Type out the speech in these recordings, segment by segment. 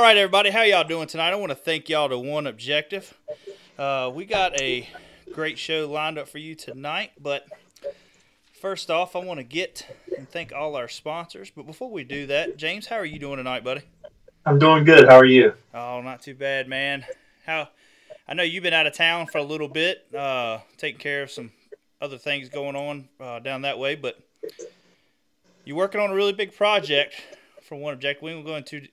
right, everybody, how y'all doing tonight? I want to thank y'all to OneObjective. We got a great show lined up for you tonight, but first off, I want to get and thank all our sponsors. But before we do that, James, how are you doing tonight, buddy? I'm doing good. How are you? Oh, not too bad, man. I know you've been out of town for a little bit, taking care of some other things going on down that way, but you're working on a really big project for OneObjective. We ain't gonna go into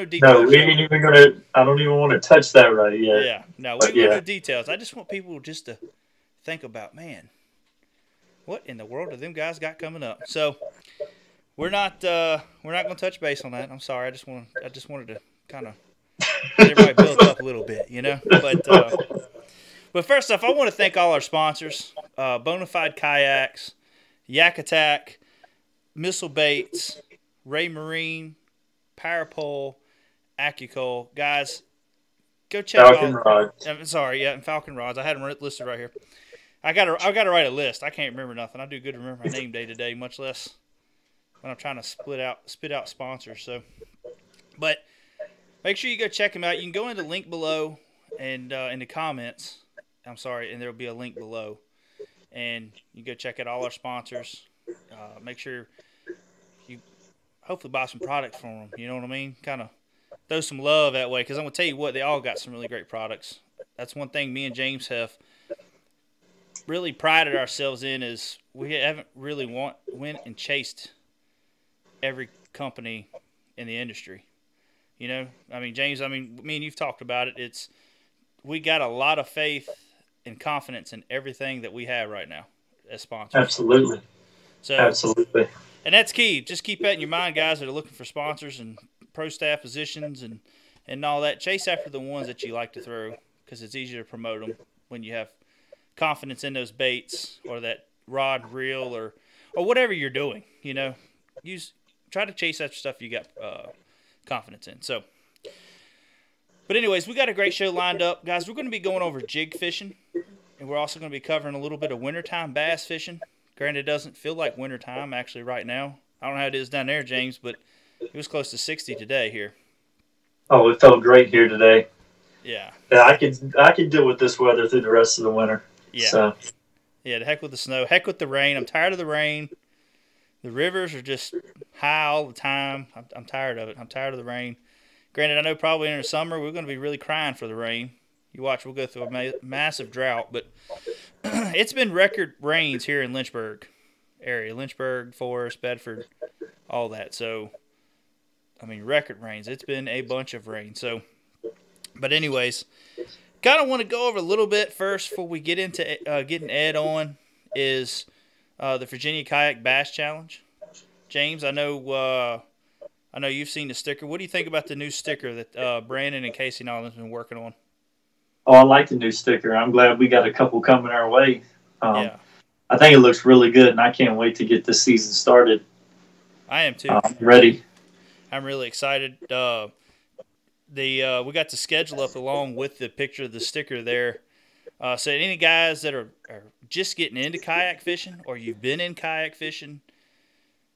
No, details. we ain't even gonna. I don't even want to touch that right yet. Yeah, no, we But ain't gonna go yeah, into details. I just want people just to think about, man, what in the world do them guys got coming up? So we're not gonna touch base on that. I'm sorry. I just wanted to kind of get everybody built up a little bit, you know. But first off, I want to thank all our sponsors: Bonafide Kayaks, Yak Attack, Missile Baits, Ray Marine, Parapole, Accucoil. Guys, go check Falcon out. Rod. I'm sorry, yeah, and Falcon Rods. I had them listed right here. I gotta write a list. I can't remember nothing. I do good to remember my name day to day, much less when I'm trying to spit out sponsors. So, but make sure you go check them out. You can go in the link below and in the comments. I'm sorry, and there'll be a link below, and you go check out all our sponsors. Make sure you hopefully buy some products from them. You know what I mean? Kind of throw some love that way, because I'm gonna tell you what, they all got some really great products. That's one thing me and James have really prided ourselves in, is we haven't really went and chased every company in the industry. You know, I mean, James, me and you've talked about it. We got a lot of faith and confidence in everything that we have right now as sponsors. Absolutely. So, Absolutely. and that's key. Just keep that in your mind, guys that are looking for sponsors and pro staff positions and all that. Chase after the ones that you like to throw, because it's easier to promote them when you have confidence in those baits or that rod, reel, or whatever you're doing. You know, try to chase after stuff you got confidence in. So, but anyways, we got a great show lined up, guys. We're going to be going over jig fishing, and we're also going to be covering a little bit of wintertime bass fishing. Granted, it doesn't feel like wintertime actually right now. I don't know how it is down there, James, but it was close to 60 today here. Oh, it felt great here today. Yeah. Yeah, I could deal with this weather through the rest of the winter. Yeah. So. Yeah, the heck with the snow, heck with the rain. I'm tired of the rain. The rivers are just high all the time. I'm tired of it. I'm tired of the rain. Granted, I know probably in the summer we're going to be really crying for the rain. You watch, we'll go through a massive drought, but it's been record rains here in Lynchburg area. Lynchburg, Forest, Bedford, all that. So, I mean, record rains. It's been a bunch of rain. So, but anyways, kind of want to go over a little bit first before we get into getting Ed on, is the Virginia Kayak Bass Challenge. James, I know you've seen the sticker. What do you think about the new sticker that Brandon and Casey and all have been working on? Oh, I like the new sticker. I'm glad we got a couple coming our way. Yeah. I think it looks really good, and I can't wait to get this season started. I am too. I'm ready. I'm really excited. We got the schedule up along with the picture of the sticker there. So any guys that are just getting into kayak fishing, or you've been in kayak fishing,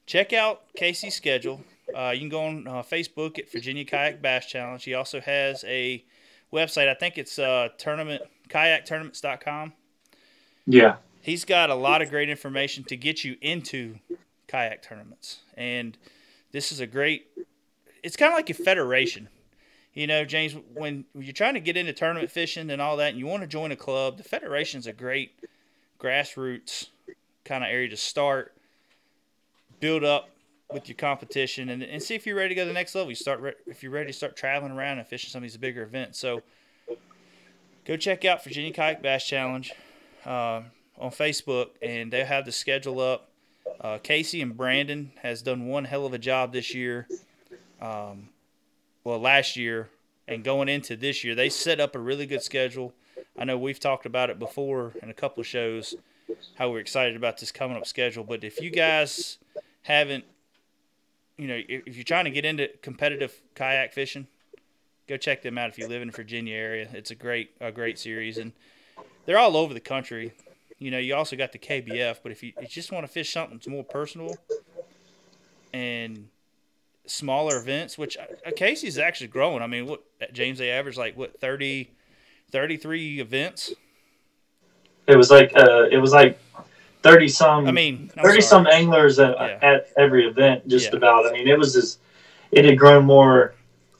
check out Casey's schedule. You can go on Facebook at Virginia Kayak Bass Challenge. He also has a website. I think it's kayaktournaments.com. Yeah. He's got a lot of great information to get you into kayak tournaments. And this is it's kind of like a federation. You know, James, when you're trying to get into tournament fishing and all that, and you want to join a club, the federation's a great grassroots kind of area to start, build up with your competition, and see if you're ready to go to the next level. If you're ready to start traveling around and fishing some of these bigger events. So go check out Virginia Kayak Bass Challenge on Facebook, and they'll have the schedule up. Casey and Brandon has done one hell of a job this year. Last year and going into this year, they set up a really good schedule. I know we've talked about it before in a couple of shows, how we're excited about this coming up schedule. But if you guys haven't, if you're trying to get into competitive kayak fishing, go check them out if you live in the Virginia area. It's a great series, and they're all over the country. You also got the KBF, but if you just want to fish something that's more personal and smaller events, which Casey's actually growing. I mean, what James, they average like what 30, 33 events. It was like 30 some. I mean, 30 some anglers at every event, just about. I mean, it had grown more.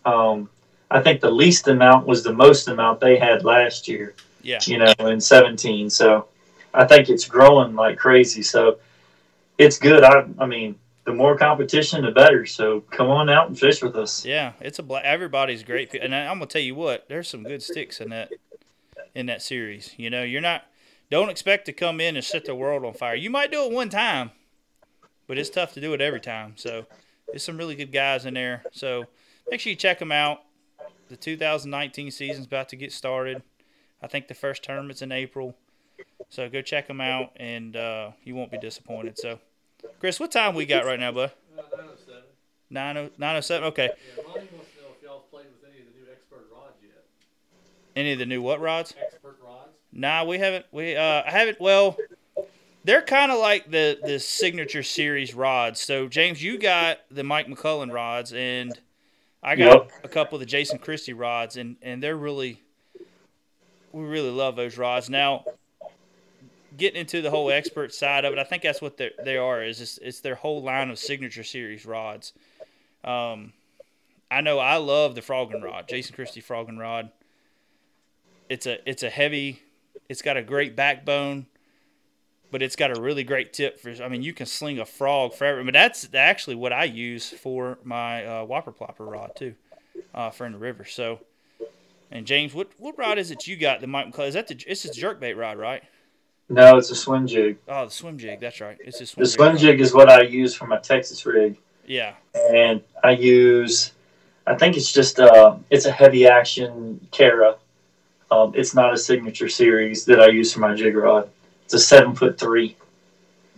I think the least amount was the most amount they had last year. Yeah. You know, in 17. So I think it's growing like crazy. So it's good. I mean, the more competition, the better. So come on out and fish with us. Yeah, it's everybody's great, and I'm gonna tell you what, there's some good sticks in that series. You know, don't expect to come in and set the world on fire. You might do it one time, but it's tough to do it every time. So there's some really good guys in there. So make sure you check them out. The 2019 season's about to get started. I think the first tournament's in April. So go check them out, and you won't be disappointed. So, Chris, what time we got right now, bud? 9:07. 9:07. Okay. Yeah, Ronnie wants to know if y'all played with any of the new expert rods yet. Any of the new what rods? Expert rods. Nah, we haven't. I haven't. Well, they're kind of like the signature series rods. So, James, you got the Mike McCullen rods, and I got a couple of the Jason Christie rods, and we really love those rods. Now, getting into the whole expert side of it, I think that's what they are. It's their whole line of signature series rods. I know I love the Frogging rod, Jason Christie Frogging rod. It's a heavy. It's got a great backbone, but it's got a really great tip for. I mean, you can sling a frog forever. But that's actually what I use for my whopper plopper rod too, for in the river. So, and James, what rod is it you got? The Mike McCullen? Is that it's a jerkbait rod, right? No, it's a swim jig. Oh, the swim jig. That's right. It's a swim The jig. swim jig is what I use for my Texas rig. Yeah. And I think it's just it's a heavy action Cara. It's not a signature series that I use for my jig rod. It's a 7'3".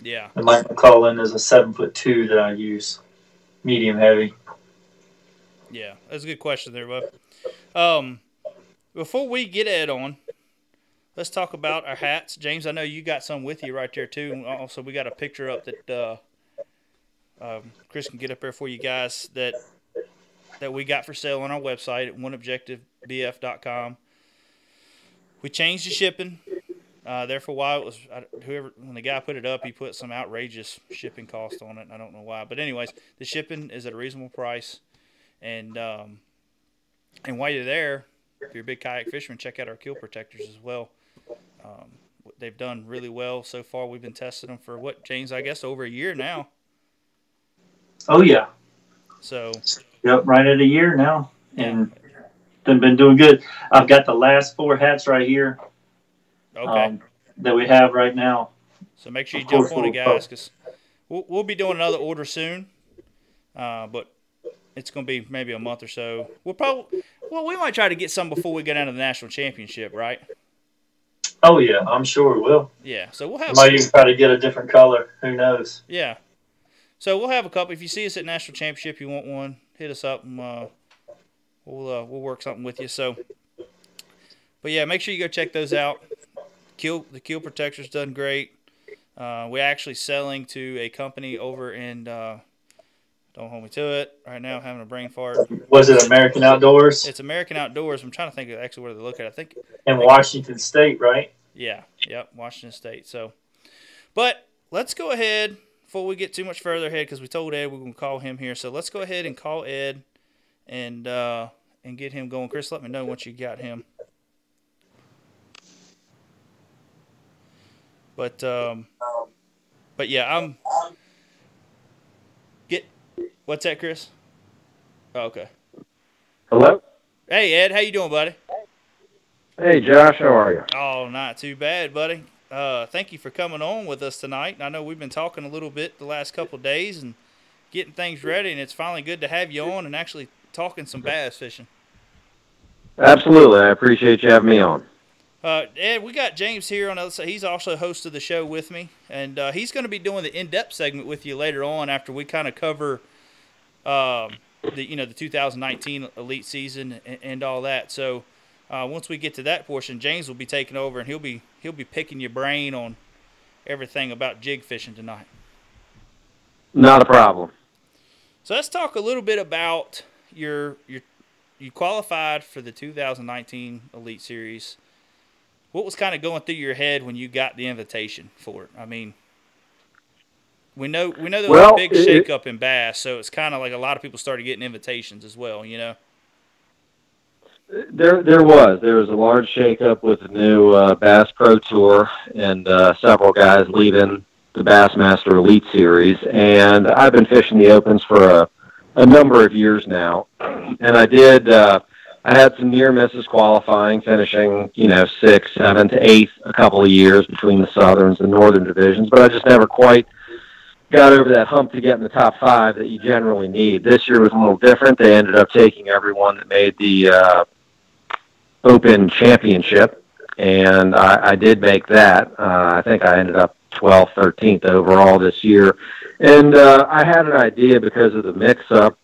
Yeah. And Mike McCullen is a 7'2" that I use, medium heavy. Yeah, that's a good question there, bud. Before we get Ed on, let's talk about our hats. James, I know you got some with you right there too. And also, we got a picture up that Chris can get up there for you guys that we got for sale on our website at OneObjectiveBF.com. We changed the shipping. There for a while, it was when the guy put it up, he put some outrageous shipping cost on it, and I don't know why. But anyways, the shipping is at a reasonable price, and while you're there, if you're a big kayak fisherman, check out our keel protectors as well. They've done really well so far. We've been testing them for what, James? I guess over a year now. Oh yeah. So. Yep, right at a year now, and they've been doing good. I've got the last 4 hats right here. Okay. That we have right now. So make sure you jump on it, guys, because we'll be doing another order soon. But it's going to be maybe a month or so. We might try to get some before we go down to the national championship, right? Oh yeah, I'm sure we will. Yeah, so we'll have. Might even try to get a different color. Who knows? Yeah. So we'll have a couple. If you see us at national championship, you want one, hit us up, and we'll work something with you. So, but yeah, make sure you go check those out. The keel protector's done great. We're actually selling to a company over in. Don't hold me to it right now. I'm having a brain fart. Was it American Outdoors? It's American Outdoors. I'm trying to think of actually where they look at. I think. In Washington State, right? Yeah. Yep. Washington State. So, but let's go ahead before we get too much further ahead, because we told Ed we're going to call him here. So let's go ahead and call Ed and get him going. Chris, let me know once you got him. But yeah, what's that, Chris? Oh, okay. Hello? Hey, Ed, how you doing, buddy? Hey, Josh, how are you? Oh, not too bad, buddy. Thank you for coming on with us tonight. I know we've been talking a little bit the last couple of days and getting things ready, and it's finally good to have you on and actually talking some bass fishing. Absolutely. I appreciate you having me on. Ed, we got James here on the other side. He's also host of the show with me, and he's going to be doing the in-depth segment with you later on after we kind of cover the 2019 elite season and all that. So once we get to that portion, James will be taking over, and he'll be picking your brain on everything about jig fishing tonight. Not a problem. So let's talk a little bit about you qualified for the 2019 Elite Series. What was kind of going through your head when you got the invitation for it? I mean, we know there was a big shakeup in bass, so it's kind of like a lot of people started getting invitations as well, you know. There was a large shakeup with the new Bass Pro Tour and several guys leaving the Bassmaster Elite Series, and I've been fishing the Opens for a number of years now, and I had some near misses qualifying, finishing 6th, 7th, 8th a couple of years between the Southerns and Northern divisions, but I just never quite got over that hump to get in the top 5 that you generally need. This year was a little different. They ended up taking everyone that made the Open Championship, and I did make that. I think I ended up 12th, 13th overall this year. And I had an idea because of the mix-up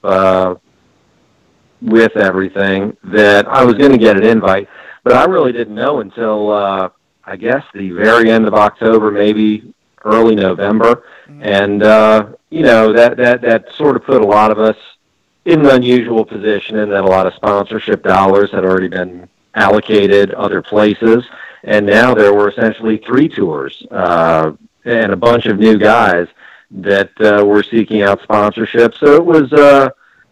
with everything that I was going to get an invite, but I really didn't know until, I guess, the very end of October, maybe early November. And, that sort of put a lot of us in an unusual position in that a lot of sponsorship dollars had already been allocated other places, and now there were essentially 3 tours and a bunch of new guys that were seeking out sponsorship. So it was,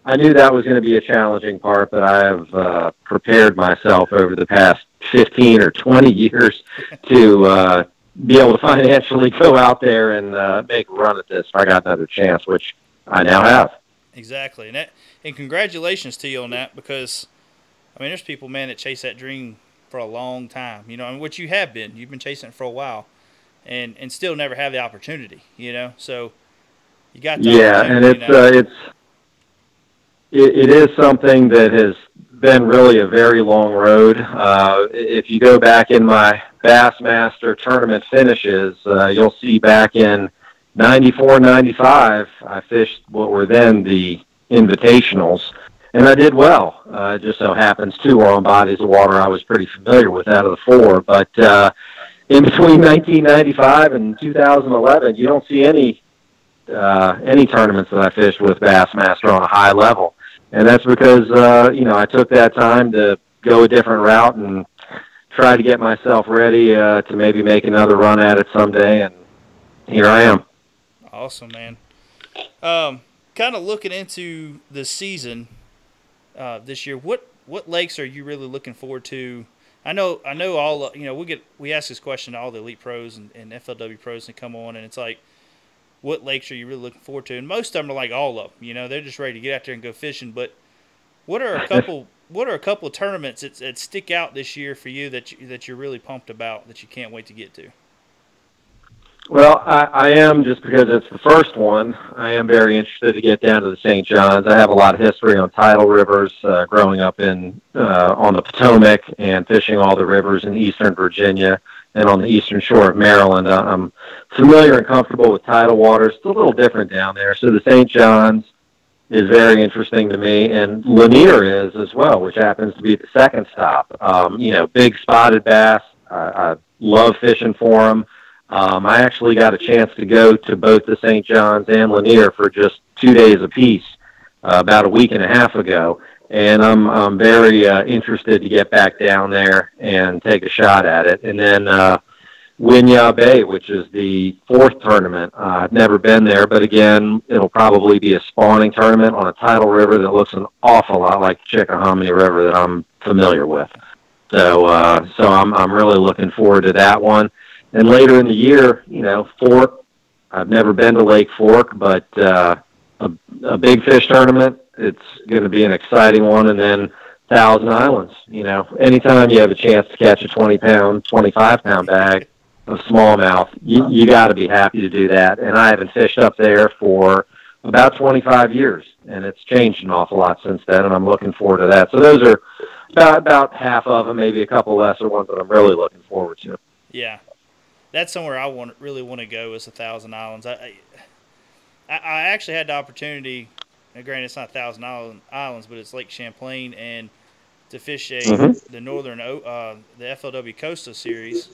I knew that was going to be a challenging part, but I have prepared myself over the past 15 or 20 years to be able to financially go out there and make a run at this if I got another chance, which I now have. Exactly. And congratulations to you on that, because I mean, there's people, man, that chase that dream for a long time, which you have been. You've been chasing it for a while and still never have the opportunity, So you got the opportunity. And it is something that has been really a very long road. If you go back in my Bassmaster tournament finishes, you'll see back in 94, 95, I fished what were then the Invitationals. And I did well. It just so happens 2 were on bodies of water I was pretty familiar with out of the 4. But in between 1995 and 2011, you don't see any tournaments that I fished with Bassmaster on a high level. And that's because, I took that time to go a different route and try to get myself ready to maybe make another run at it someday. And here I am. Awesome, man. Kind of looking into the season this year, what lakes are you really looking forward to? I know all we ask this question to all the elite pros and FLW pros that come on, and it's like, what lakes are you really looking forward to? And most of them are like all of them, they're just ready to get out there and go fishing. But what are a couple of tournaments that stick out this year for you that you're really pumped about, that you can't wait to get to? Well, I am, just because it's the first one, I am very interested to get down to the St. John's. I have a lot of history on tidal rivers, growing up on the Potomac and fishing all the rivers in eastern Virginia and on the eastern shore of Maryland. I'm familiar and comfortable with tidal waters. It's a little different down there. So the St. John's is very interesting to me, and Lanier is as well, which happens to be the second stop. Big spotted bass. I love fishing for them. I actually got a chance to go to both the St. John's and Lanier for just 2 days apiece about a week and a half ago, and I'm very interested to get back down there and take a shot at it. And then Winyah Bay, which is the 4th tournament. I've never been there, but again, it'll probably be a spawning tournament on a tidal river that looks an awful lot like the Chickahominy River that I'm familiar with. So I'm really looking forward to that one. And later in the year, Fork. I've never been to Lake Fork, but a big fish tournament. It's going to be an exciting one. And then Thousand Islands. Anytime you have a chance to catch a 20-pound, 25-pound bag of smallmouth, you got to be happy to do that. And I haven't fished up there for about 25 years, and it's changed an awful lot since then, and I'm looking forward to that. So those are about half of them, maybe a couple lesser ones that I'm really looking forward to. Yeah. That's somewhere I really want to go, is the Thousand Islands. I actually had the opportunity, and granted it's not Thousand Islands, but it's Lake Champlain, and to fish the Northern the FLW Coastal Series.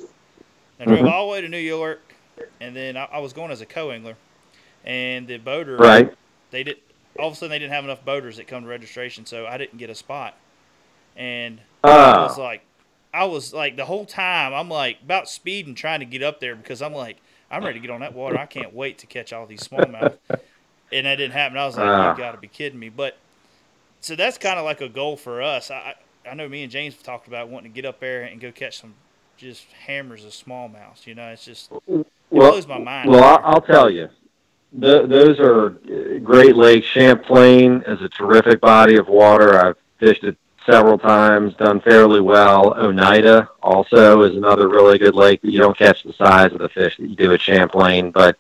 I drove all the way to New York, and then I was going as a co-angler, and the boater, right. they all of a sudden they didn't have enough boaters that come to registration, so I didn't get a spot. And I was like the whole time I'm like about speeding trying to get up there because I'm like I'm ready to get on that water. I can't wait to catch all these smallmouth. And that didn't happen. I was like, you got to be kidding me. But so that's kind of like a goal for us. I know me and James have talked about wanting to get up there and go catch some just hammers of smallmouth. You know, it's just it blows my mind. Well, I'll tell you, those are Great Lakes. Champlain is a terrific body of water. I've fished it several times, done fairly well. Oneida also is another really good lake, but you don't catch the size of the fish that you do at Champlain. But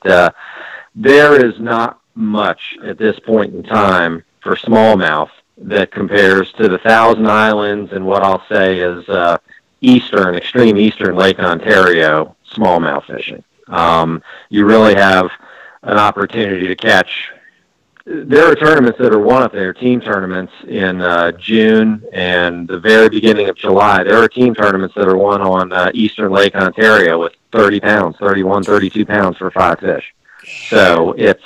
there is not much at this point in time for smallmouth that compares to the Thousand Islands and what I'll say is extreme eastern Lake Ontario smallmouth fishing. You really have an opportunity to catch. There are tournaments that are won up there, team tournaments in June and the very beginning of July. There are team tournaments that are won on eastern Lake Ontario with 30 pounds, 31, 32 pounds for 5 fish. So it's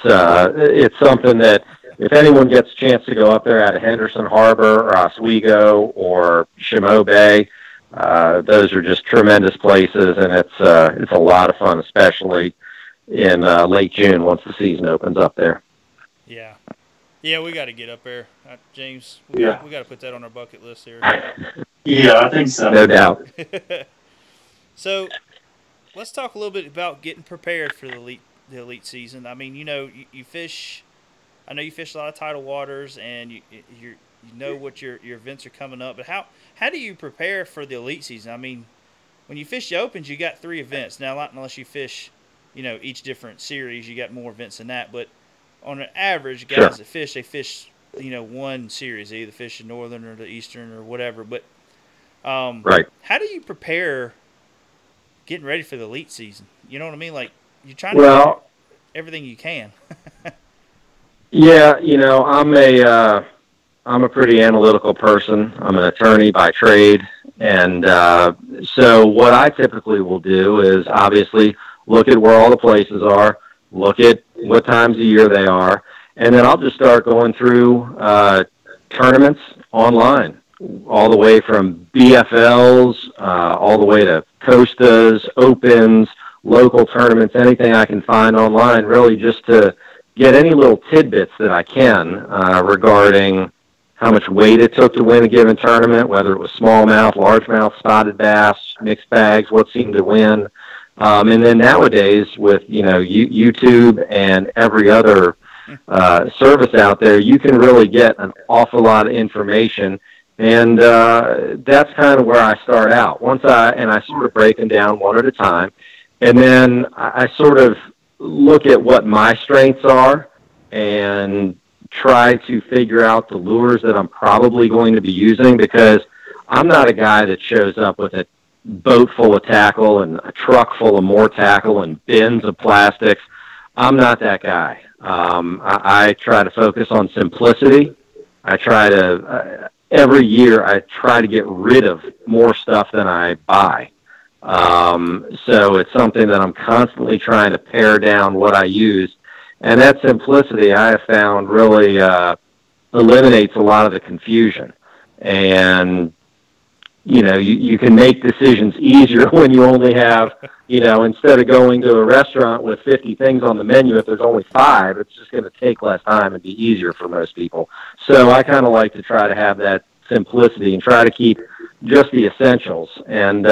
something that if anyone gets a chance to go up there out of Henderson Harbor or Oswego or Chameau Bay, those are just tremendous places, and it's a lot of fun, especially in late June once the season opens up there. Yeah, we got to get up there, James. We got to put that on our bucket list here. Yeah, I think so. No doubt. So, let's talk a little bit about getting prepared for the elite season. I mean, you know, you fish. I know you fish a lot of tidal waters, and you know what your events are coming up. But how do you prepare for the elite season? I mean, when you fish the opens, you got 3 events. Now, not unless you fish, you know, each different series, you got more events than that. But on an average, guys that fish, they fish, you know, one series. They either fish the northern or the eastern or whatever. But right. How do you prepare getting ready for the elite season? You know what I mean? Like, you're trying to do everything you can. Yeah, you know, I'm a pretty analytical person. I'm an attorney by trade, and so what I typically will do is obviously look at where all the places are, look at what times of year they are, and then I'll just start going through tournaments online, all the way from BFLs, all the way to Costas, Opens, local tournaments, anything I can find online, really just to get any little tidbits that I can regarding how much weight it took to win a given tournament, whether it was smallmouth, largemouth, spotted bass, mixed bags, what seemed to win. And then nowadays with, you know, YouTube and every other service out there, you can really get an awful lot of information. And that's kind of where I start out. I sort of break them down one at a time. And then I sort of look at what my strengths are and try to figure out the lures that I'm probably going to be using, because I'm not a guy that shows up with a boat full of tackle and a truck full of more tackle and bins of plastics. I'm not that guy. I try to focus on simplicity. Every year I try to get rid of more stuff than I buy. So it's something that I'm constantly trying to pare down what I use. And that simplicity I have found really eliminates a lot of the confusion. And, you know, you can make decisions easier when you only have, you know, instead of going to a restaurant with 50 things on the menu, if there's only 5, it's just going to take less time and be easier for most people. So I kind of like to try to have that simplicity and try to keep just the essentials. And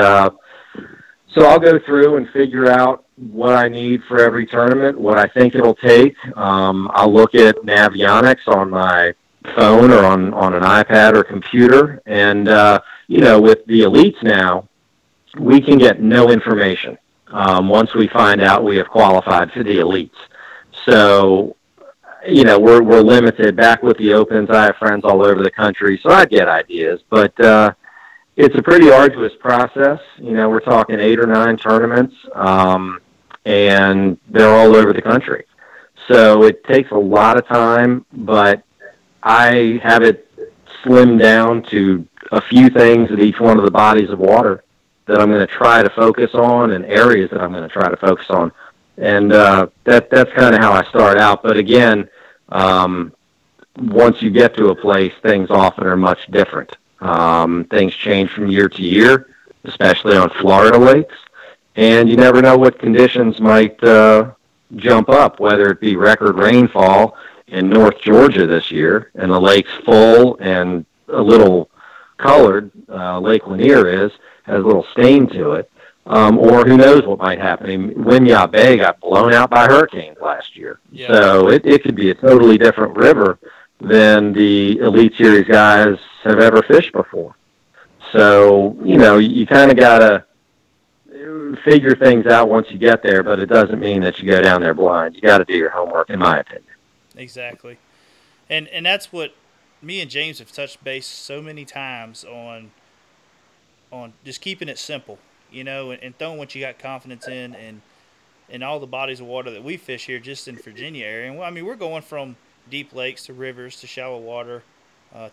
so I'll go through and figure out what I need for every tournament, what I think it'll take. I'll look at Navionics on my phone or on an iPad or computer. And, you know, with the elites now, we can get no information once we find out we have qualified for the elites. So, you know, we're limited. Back with the Opens, I have friends all over the country, so I get ideas. But it's a pretty arduous process. You know, we're talking 8 or 9 tournaments, and they're all over the country. So it takes a lot of time, but I have it slimmed down to a few things at each one of the bodies of water that I'm going to try to focus on and areas that I'm going to try to focus on. And that's kind of how I start out. But again, once you get to a place, things often are much different. Things change from year to year, especially on Florida lakes, and you never know what conditions might jump up, whether it be record rainfall in North Georgia this year, and the lake's full and a little colored, Lake Lanier has a little stain to it, or who knows what might happen. I mean, Winyah Bay got blown out by hurricanes last year. Yeah. So it could be a totally different river than the Elite Series guys have ever fished before. So, you kind of got to figure things out once you get there, but it doesn't mean that you go down there blind. You got to do your homework, in my opinion. Exactly. And that's what me and James have touched base so many times on just keeping it simple, and throwing what you got confidence in, and all the bodies of water that we fish here just in Virginia area. And I mean, we're going from deep lakes to rivers to shallow water,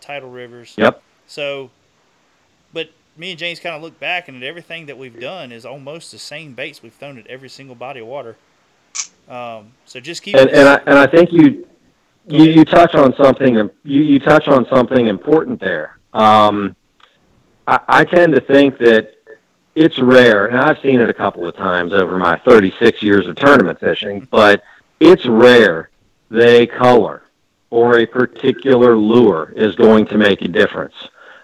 tidal rivers. Yep. So, but me and James kind of look back, and everything that we've done is almost the same baits we've thrown at every single body of water. So just keep. And I think you touch on something. You touch on something important there. I tend to think that it's rare, and I've seen it a couple of times over my 36 years of tournament fishing, but it's rare they color or a particular lure is going to make a difference.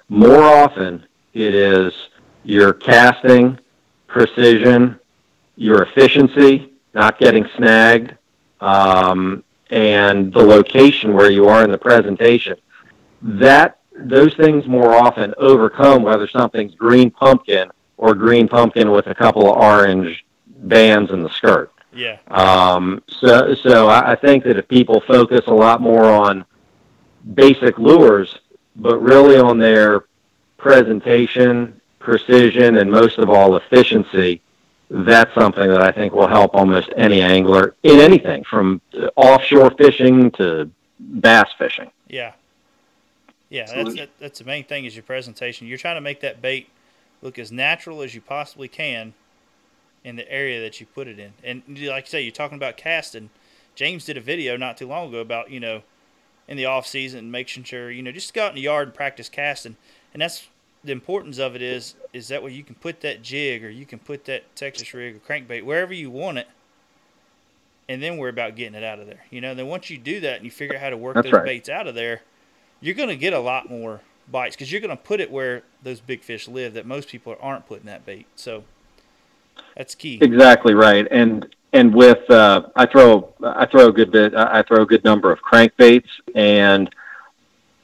More often, it is your casting, precision, your efficiency, not getting snagged, and the location where you are in the presentation. Those things more often overcome whether something's green pumpkin or green pumpkin with a couple of orange bands in the skirt. Yeah. So I think that if people focus a lot more on basic lures, but really on their presentation, precision, and most of all efficiency, that's something that I think will help almost any angler in anything from offshore fishing to bass fishing. Yeah. Yeah, that's the main thing is your presentation. You're trying to make that bait look as natural as you possibly can in the area that you put it in. And like you say, you're talking about casting. James did a video not too long ago about, in the off season, making sure, just go out in the yard and practice casting. And that's the importance of it is that way you can put that jig or you can put that Texas rig or crankbait wherever you want it, and then worry about getting it out of there. Then once you do that and you figure out how to work those baits out of there, you're going to get a lot more bites because you're going to put it where those big fish live that most people aren't putting that bait. So that's key. Exactly right. And with I throw a good number of crankbaits, and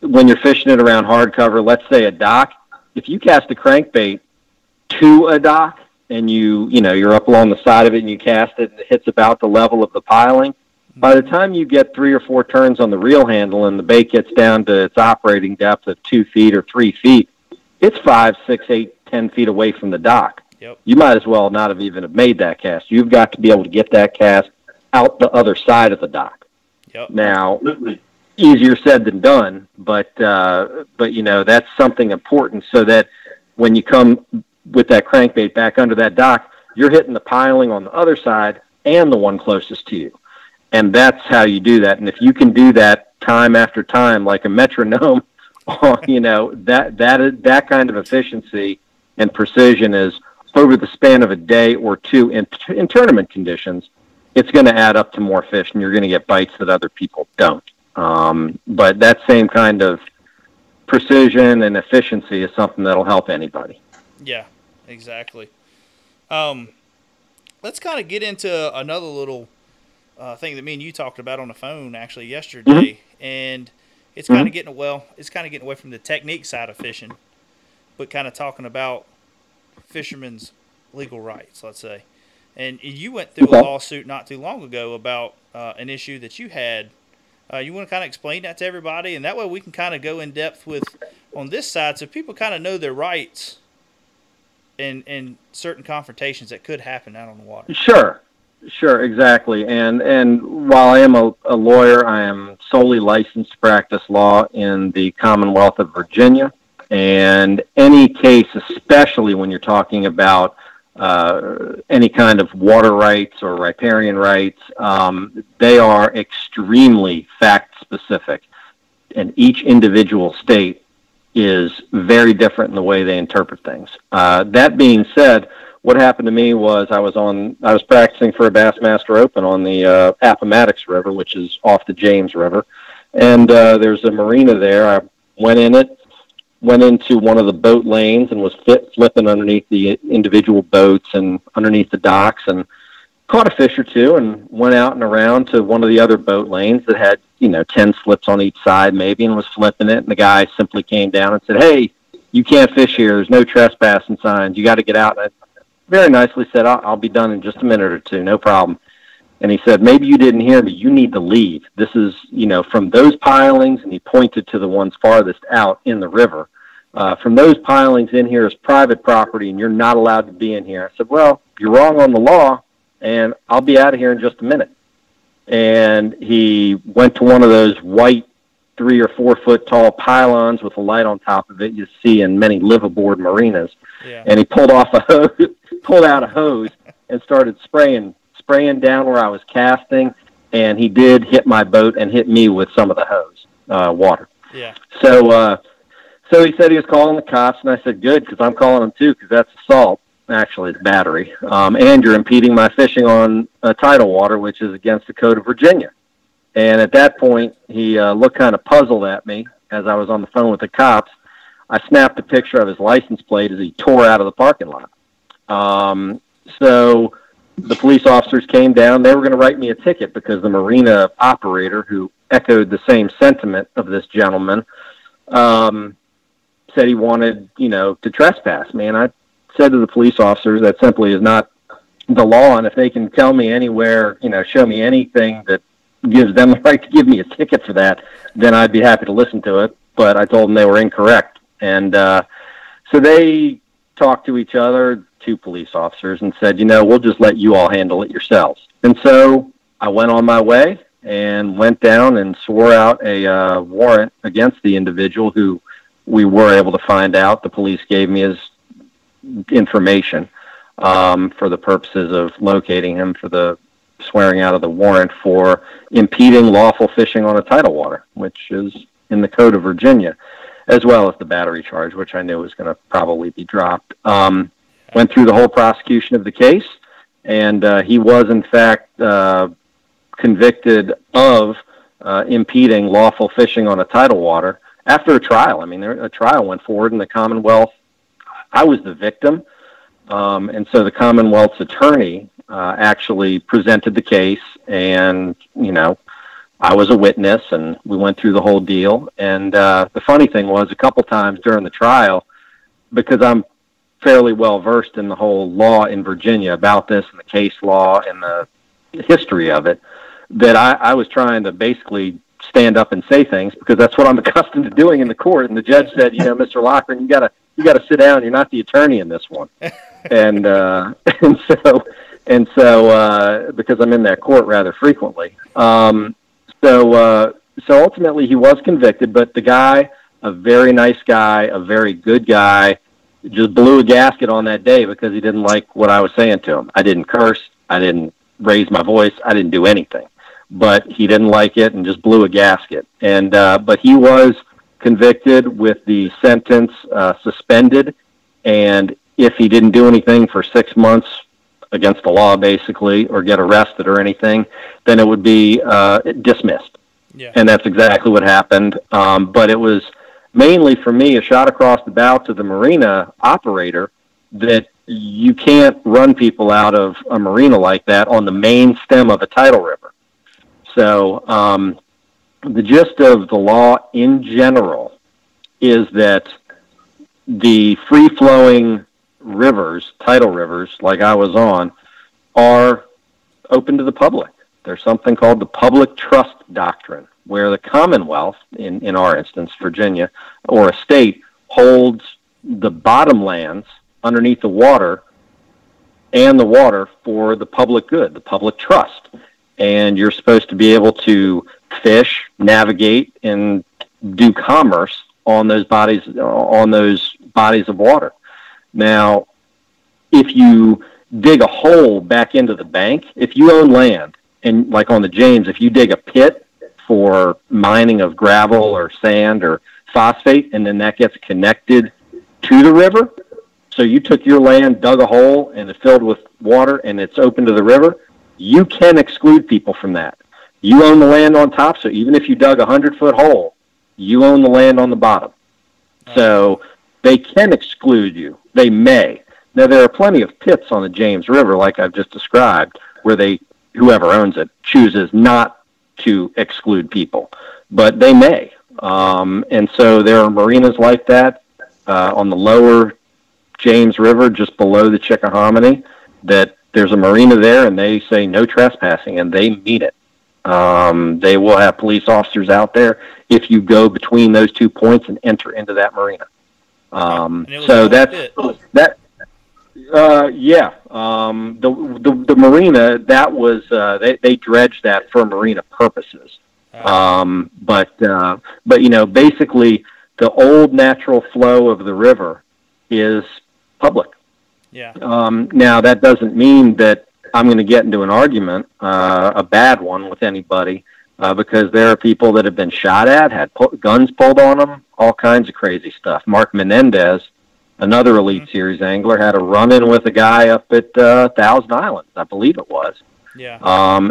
when you're fishing it around hardcover, let's say a dock, if you cast a crankbait to a dock and you're up along the side of it and you cast it and it hits about the level of the piling, by the time you get 3 or 4 turns on the reel handle and the bait gets down to its operating depth of 2 feet or 3 feet, it's 5, 6, 8, 10 feet away from the dock. Yep. You might as well not have even made that cast. You've got to be able to get that cast out the other side of the dock. Yep. Now, easier said than done, but that's something important so that when you come with that crankbait back under that dock, you're hitting the piling on the other side and the one closest to you. And that's how you do that. And if you can do that time after time, like a metronome, that kind of efficiency and precision is over the span of a day or two in tournament conditions, it's going to add up to more fish, and you're going to get bites that other people don't. But that same kind of precision and efficiency is something that'll help anybody. Yeah, exactly. Let's kind of get into another little thing that me and you talked about on the phone actually yesterday, and it's kind of getting away from the technique side of fishing, but kind of talking about fishermen's legal rights, let's say. And you went through a lawsuit not too long ago about an issue that you had. You want to kind of explain that to everybody, and that way we can kind of go in depth on this side so people kind of know their rights in certain confrontations that could happen out on the water. Sure, exactly. And while I am a lawyer, I am solely licensed to practice law in the Commonwealth of Virginia. And any case, especially when you're talking about any kind of water rights or riparian rights, they are extremely fact-specific. and each individual state is very different in the way they interpret things. That being said, what happened to me was I was practicing for a Bassmaster Open on the Appomattox River, which is off the James River, and there's a marina there. I went into one of the boat lanes and was flipping underneath the individual boats and underneath the docks, and caught a fish or two, and went out and around to one of the other boat lanes that had 10 slips on each side maybe, and was flipping it, and the guy simply came down and said, "Hey, you can't fish here. There's no trespassing signs. You got to get out." And I very nicely said, I'll be done in just a minute or two, no problem. And he said, "Maybe you didn't hear me. You need to leave. This is, from those pilings," and he pointed to the ones farthest out in the river. "From those pilings in here is private property, and you're not allowed to be in here." I said, "Well, you're wrong on the law, and I'll be out of here in just a minute." And he went to one of those white 3 or 4 foot tall pylons with a light on top of it you see in many liveaboard marinas. Yeah. And he pulled out a hose and started spraying down where I was casting, and he did hit my boat and hit me with some of the hose water. Yeah. So he said he was calling the cops, and I said, "Good, because I'm calling them too, because that's assault." Actually, it's battery. And you're impeding my fishing on tidal water, which is against the code of Virginia. And at that point, he looked kind of puzzled at me as I was on the phone with the cops. I snapped a picture of his license plate as he tore out of the parking lot. So the police officers came down. They were going to write me a ticket because the marina operator, who echoed the same sentiment of this gentleman, said he wanted, to trespass me. And I said to the police officers, that simply is not the law, and if they can tell me anywhere, show me anything that gives them the right to give me a ticket for that, then I'd be happy to listen to it. But I told them they were incorrect. And so they talked to each other, 2 police officers, and said, we'll just let you all handle it yourselves. And so I went on my way and went down and swore out a warrant against the individual who we were able to find out. The police gave me his information for the purposes of locating him for the swearing out of the warrant for impeding lawful fishing on a tidal water, which is in the code of Virginia, as well as the battery charge, which I knew was going to probably be dropped. Went through the whole prosecution of the case, and he was in fact convicted of impeding lawful fishing on a tidal water after a trial. I mean, a trial went forward in the Commonwealth. I was the victim, and so the Commonwealth's attorney actually presented the case, and, I was a witness, and we went through the whole deal. And the funny thing was, a couple times during the trial, because I'm fairly well versed in the whole law in Virginia about this and the case law and the history of it, that I was trying to basically stand up and say things because that's what I'm accustomed to doing in the court. And the judge said, "Mr. Loughran, you got to sit down. You're not the attorney in this one." And so because I'm in that court rather frequently. So ultimately he was convicted, but the guy, a very nice guy, a very good guy, just blew a gasket on that day because he didn't like what I was saying to him. I didn't curse. I didn't raise my voice. I didn't do anything, but he didn't like it and just blew a gasket. And, but he was convicted with the sentence suspended. And if he didn't do anything for 6 months against the law, basically, or get arrested or anything, then it would be dismissed. Yeah. And that's exactly what happened. But it was mainly for me a shot across the bow to the marina operator that you can't run people out of a marina like that on the main stem of a tidal river. So the gist of the law in general is that the free-flowing rivers, tidal rivers, like I was on, are open to the public. There's something called the public trust doctrine, where the Commonwealth, in our instance, Virginia, or a state, holds the bottomlands underneath the water and the water for the public good, the public trust. And you're supposed to be able to fish, navigate, and do commerce on those bodies of water. Now, if you dig a hole back into the bank, if you own land, and like on the James, if you dig a pit for mining of gravel or sand or phosphate, and then that gets connected to the river. So you took your land, dug a hole, and it filled with water, and it's open to the river. You can exclude people from that. You own the land on top, so even if you dug a 100-foot hole, you own the land on the bottom. So they can exclude you. They may. Now, there are plenty of pits on the James River, like I've just described, where whoever owns it chooses not to exclude people, but they may. And so there are marinas like that on the lower James River, just below the Chickahominy, that there's a marina there, and they say no trespassing, and they mean it. They will have police officers out there if you go between those 2 points and enter into that marina. So that. Yeah. The marina, that was they dredged that for marina purposes. But basically the old natural flow of the river is public. Yeah. Now that doesn't mean that I'm going to get into an argument, a bad one with anybody, because there are people that have been shot at, had guns pulled on them, all kinds of crazy stuff. Mark Menendez, another Elite Series angler, had a run-in with a guy up at Thousand Islands, I believe it was. Yeah.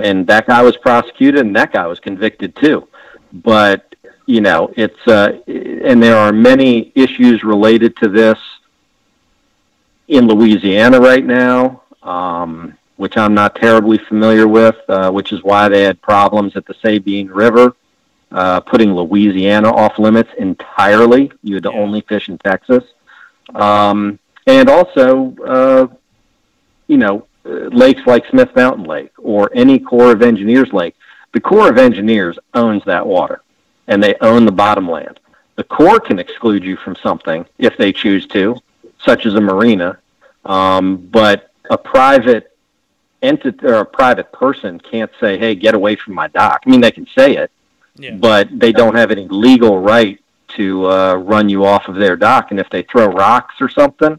And that guy was prosecuted, and that guy was convicted too. But, it's and there are many issues related to this in Louisiana right now, which I'm not terribly familiar with, which is why they had problems at the Sabine River, putting Louisiana off limits entirely. You had to only fish in Texas. And also, lakes like Smith Mountain Lake or any Corps of Engineers lake. The Corps of Engineers owns that water, and they own the bottom land. The Corps can exclude you from something if they choose to, such as a marina, but a private entity or a private person can't say, hey, get away from my dock. I mean, they can say it, but they don't have any legal right to run you off of their dock. And if they throw rocks or something,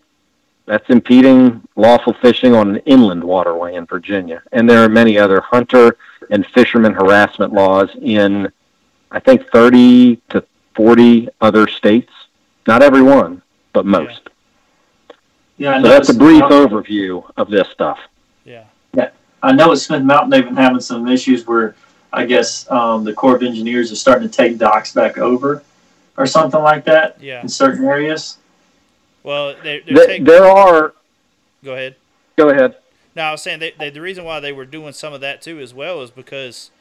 that's impeding lawful fishing on an inland waterway in Virginia. And there are many other hunter and fisherman harassment laws in, I think, 30 to 40 other states. Not every one, but most. Yeah, so that's a brief overview of this stuff. Yeah. I know at Smith Mountain they've been having some issues where I guess the Corps of Engineers are starting to take docks back over or something like that in certain areas. Well, there are. Go ahead. Go ahead. No, I was saying the reason why they were doing some of that too as well is because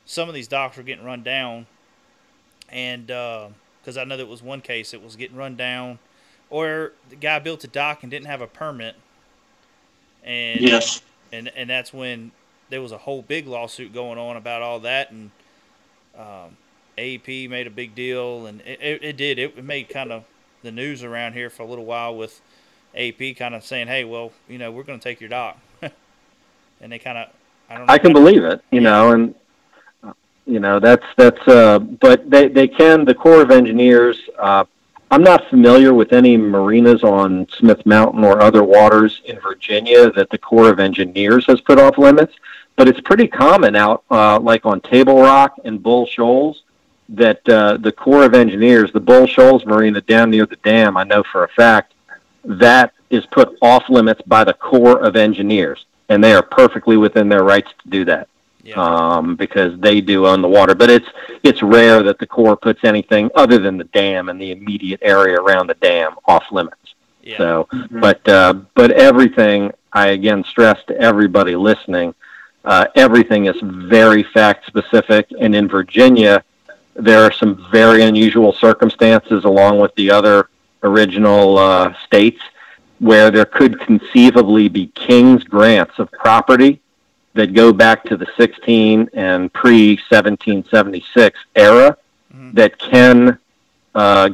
some of these docks were getting run down, and because I know there was one case that was getting run down, or the guy built a dock and didn't have a permit, and and that's when there was a whole big lawsuit going on about all that, and AEP made a big deal, and it made kind of the news around here for a little while with AEP kind of saying, hey, well, we're going to take your dock. And they kind of, I can believe it, and that's but they can, the Corps of Engineers, I'm not familiar with any marinas on Smith Mountain or other waters in Virginia that the Corps of Engineers has put off limits, but it's pretty common out like on Table Rock and Bull Shoals that the Corps of Engineers, the Bull Shoals Marina down near the dam, I know for a fact, that is put off limits by the Corps of Engineers, and they are perfectly within their rights to do that. Because they do own the water, but it's rare that the Corps puts anything other than the dam and the immediate area around the dam off limits. So, but everything, I again stress to everybody listening, everything is very fact specific, and in Virginia, there are some very unusual circumstances along with the other original states where there could conceivably be king's grants of property that go back to the 16 and pre-1776 era that can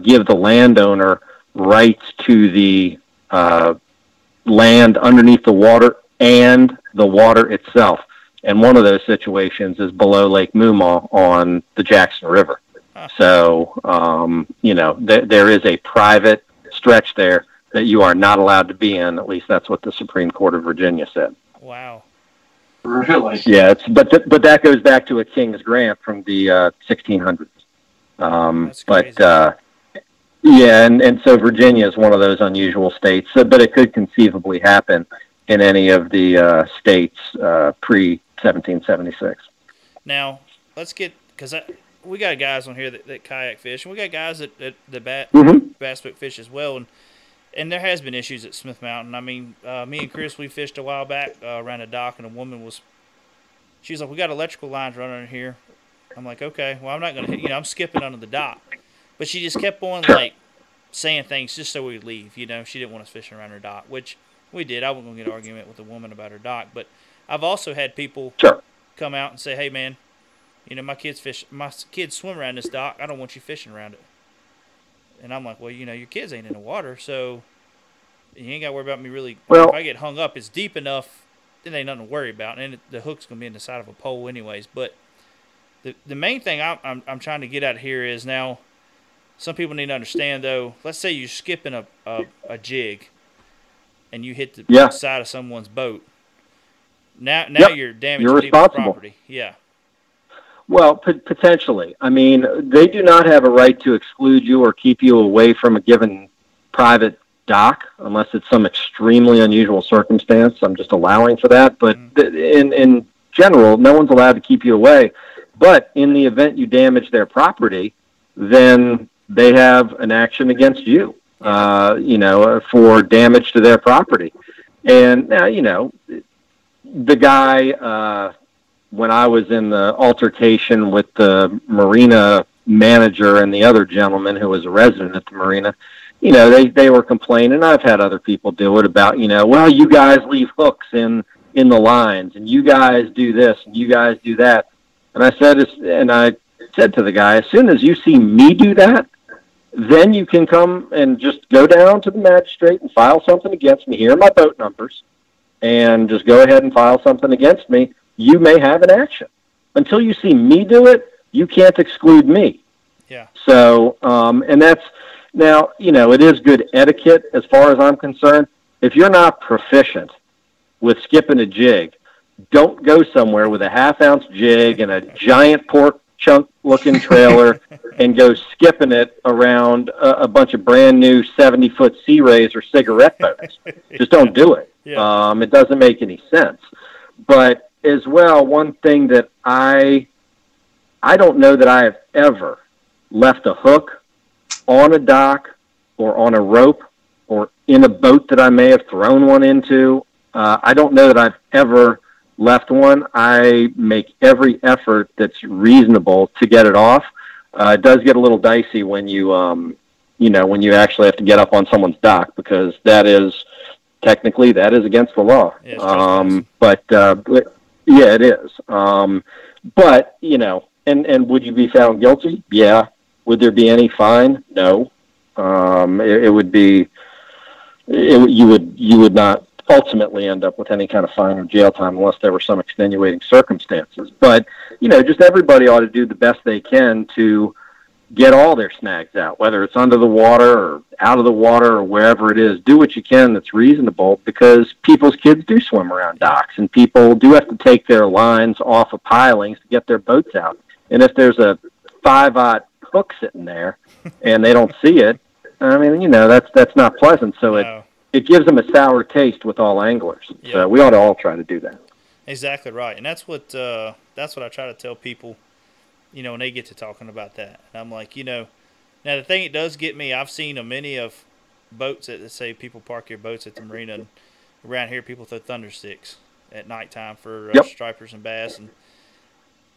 give the landowner rights to the land underneath the water and the water itself. And one of those situations is below Lake Muma on the Jackson River. So, there is a private stretch there that you are not allowed to be in. At least that's what the Supreme Court of Virginia said. Wow. Really? Yeah, but that goes back to a King's grant from the 1600s. That's crazy. But yeah, and so Virginia is one of those unusual states. So, but it could conceivably happen in any of the states pre 1776. Now let's get, because we got guys on here that kayak fish, and we got guys that bass boat fish as well, and there has been issues at Smith Mountain. I mean, me and Chris, we fished a while back around a dock, and a woman she's like, we got electrical lines running in here. I'm like, okay, well, I'm not going to, I'm skipping under the dock. But she just kept on, like, saying things just so we'd leave, She didn't want us fishing around her dock, which we did. I wasn't going to get an argument with a woman about her dock. But I've also had people come out and say, hey, man, my kids swim around this dock. I don't want you fishing around it. And I'm like, well, your kids ain't in the water, so you ain't got to worry about me really. Well, if I get hung up, it's deep enough, then ain't nothing to worry about. And the hook's going to be in the side of a pole anyways. But the main thing I'm trying to get at here is now, some people need to understand, though, let's say you're skipping a jig and you hit the side of someone's boat. Now you're damaging people's property. Yeah. Well, potentially. I mean, they do not have a right to exclude you or keep you away from a given private dock unless it's some extremely unusual circumstance. I'm just allowing for that. But in general, no one's allowed to keep you away. But in the event you damage their property, then they have an action against you, for damage to their property. And now, the guy, when I was in the altercation with the marina manager and the other gentleman who was a resident at the marina, they were complaining. I've had other people do it about, well, you guys leave hooks in the lines, and you guys do this, and you guys do that. And I said to the guy, as soon as you see me do that, then you can come and just go down to the magistrate and file something against me. Here are my boat numbers, and just go ahead and file something against me. You may have an action. Until you see me do it, you can't exclude me. Yeah. So, and that's, now, it is good etiquette as far as I'm concerned. If you're not proficient with skipping a jig, don't go somewhere with a half-ounce jig and a giant pork chunk-looking trailer and go skipping it around a bunch of brand-new 70-foot Sea Rays or cigarette boats. Just don't do it. Yeah. It doesn't make any sense. But as well, one thing that I don't know that I have ever left a hook on a dock or on a rope or in a boat that I may have thrown one into. I don't know that I've ever left one. I make every effort that's reasonable to get it off. It does get a little dicey when you, when you actually have to get up on someone's dock, because technically that is against the law. Yeah, but yeah, it is. But, and would you be found guilty? Yeah. Would there be any fine? No. It would be, you would not ultimately end up with any kind of fine or jail time unless there were some extenuating circumstances. But, just everybody ought to do the best they can to get all their snags out, whether it's under the water or out of the water or wherever it is. Do what you can that's reasonable, because people's kids do swim around docks, and people do have to take their lines off of pilings to get their boats out. And if there's a 5/0 hook sitting there and they don't see it, I mean, that's not pleasant. So it gives them a sour taste with all anglers. Yep. So we ought to all try to do that. Exactly right. And that's what I try to tell people, when they get to talking about that. And I'm like, now the thing it does get me, I've seen many of boats that say people park your boats at the marina, and around here people throw thunder sticks at nighttime for stripers and bass, and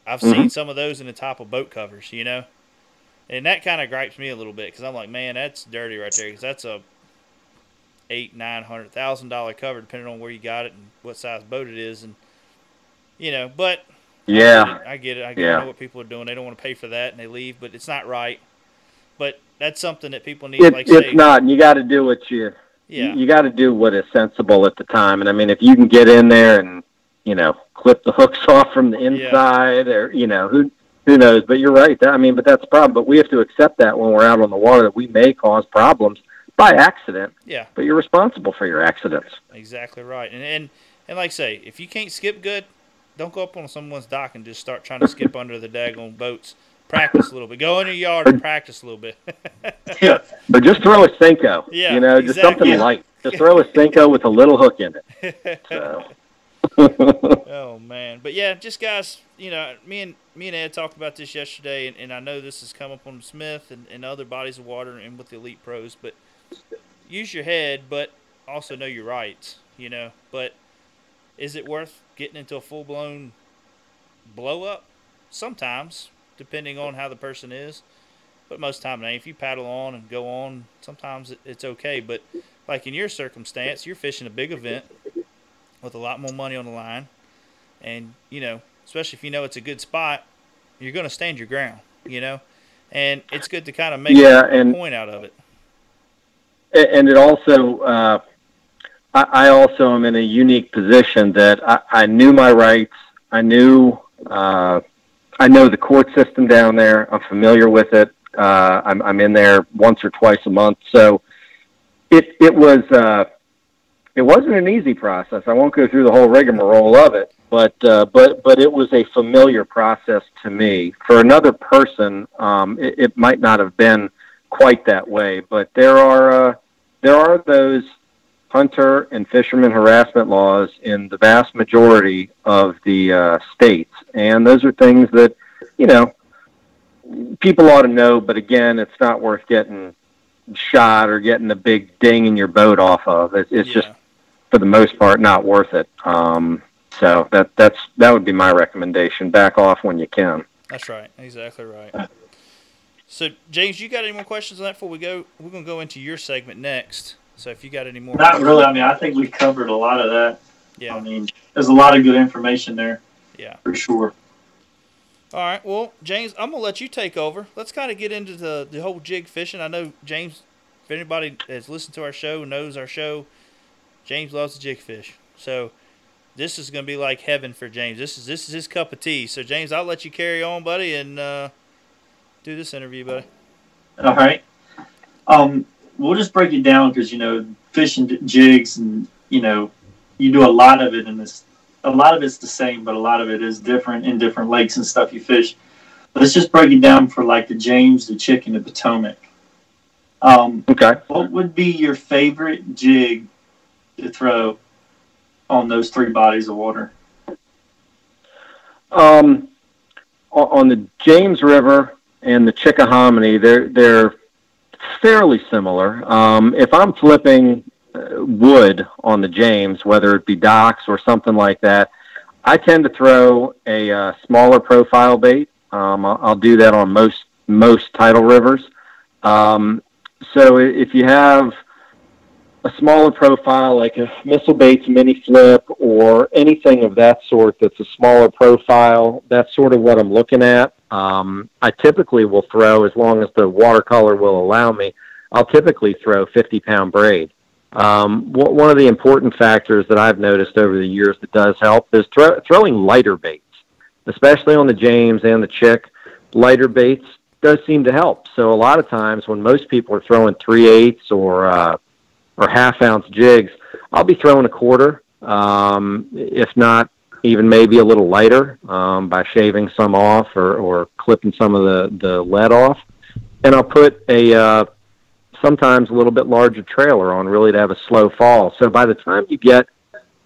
I've seen some of those in the top of boat covers, and that kind of gripes me a little bit, because I'm like, man, that's dirty right there, because that's a $800,000-$900,000 cover, depending on where you got it and what size boat it is, and but yeah, I get it. I know what people are doing. They don't want to pay for that, and they leave, but it's not right. But that's something that people need. It's not, and you got to do what you got to do what is sensible at the time. And I mean, if you can get in there and clip the hooks off from the inside, or who knows? But you're right. But that's the problem. But we have to accept that when we're out on the water, that we may cause problems by accident. Yeah. But you're responsible for your accidents. Exactly right. And like I say, if you can't skip good, don't go up on someone's dock and just start trying to skip under the daggone boats. Practice a little bit. Go in your yard and practice a little bit. Yeah. Or just throw a Senko. Yeah, You know, just exactly. something light. Just throw a Senko with a little hook in it. So. Oh man, but yeah, just guys, you know, me and Ed talked about this yesterday, and I know this has come up on Smith and other bodies of water and with the elite pros. But use your head, but also know your rights. You know, but is it worth getting into a full blown blow up? Sometimes, depending on how the person is, but most of the time it ain't. If you paddle on and go on, sometimes it's okay. But like in your circumstance, you're fishing a big event with a lot more money on the line, and you know, especially if you know it's a good spot, you're going to stand your ground, you know, and it's good to kind of make a point out of it. And it also, I also am in a unique position that I knew my rights. I know the court system down there. I'm familiar with it. I'm in there once or twice a month, so it wasn't an easy process. I won't go through the whole rigmarole of it, but it was a familiar process to me. For another person, it might not have been quite that way. But there are those hunter and fisherman harassment laws in the vast majority of the states, and those are things that, you know, people ought to know. But again, it's not worth getting shot or getting a big ding in your boat off of. It's just, for the most part, not worth it. So that would be my recommendation. Back off when you can. That's right. Exactly right. So, James, you got any more questions on that before we go? We're going to go into your segment next. So if you got any more. Not really. I mean, I think we covered a lot of that. Yeah. I mean, there's a lot of good information there. Yeah. For sure. All right. Well, James, I'm going to let you take over. Let's kind of get into the whole jig fishing. I know, James, if anybody has listened to our show, knows our show, James loves to jig fish. So this is going to be like heaven for James. This is his cup of tea. So, James, I'll let you carry on, buddy, and do this interview, buddy. All right. We'll just break it down because, you know, fishing jigs and, you know, you do a lot of it in this. A lot of it's the same, but a lot of it is different in different lakes and stuff you fish. Let's just break it down for like the James, the Chick, and the Potomac. Okay. What would be your favorite jig to throw on those three bodies of water? On the James River and the Chickahominy, they're fairly similar. If I'm flipping wood on the James, whether it be docks or something like that, I tend to throw a smaller profile bait. I'll do that on most tidal rivers. So if you have a smaller profile, like a Missile Baits mini flip or anything of that sort that's a smaller profile, that's sort of what I'm looking at. I typically will throw, as long as the watercolor will allow me, I'll typically throw 50-pound braid. One of the important factors that I've noticed over the years that does help is throwing lighter baits, especially on the James and the Chick. Lighter baits does seem to help. So a lot of times when most people are throwing 3/8 or half-ounce jigs, I'll be throwing a quarter, if not even maybe a little lighter, by shaving some off or clipping some of the lead off. And I'll put sometimes a little bit larger trailer on, really to have a slow fall. So by the time you get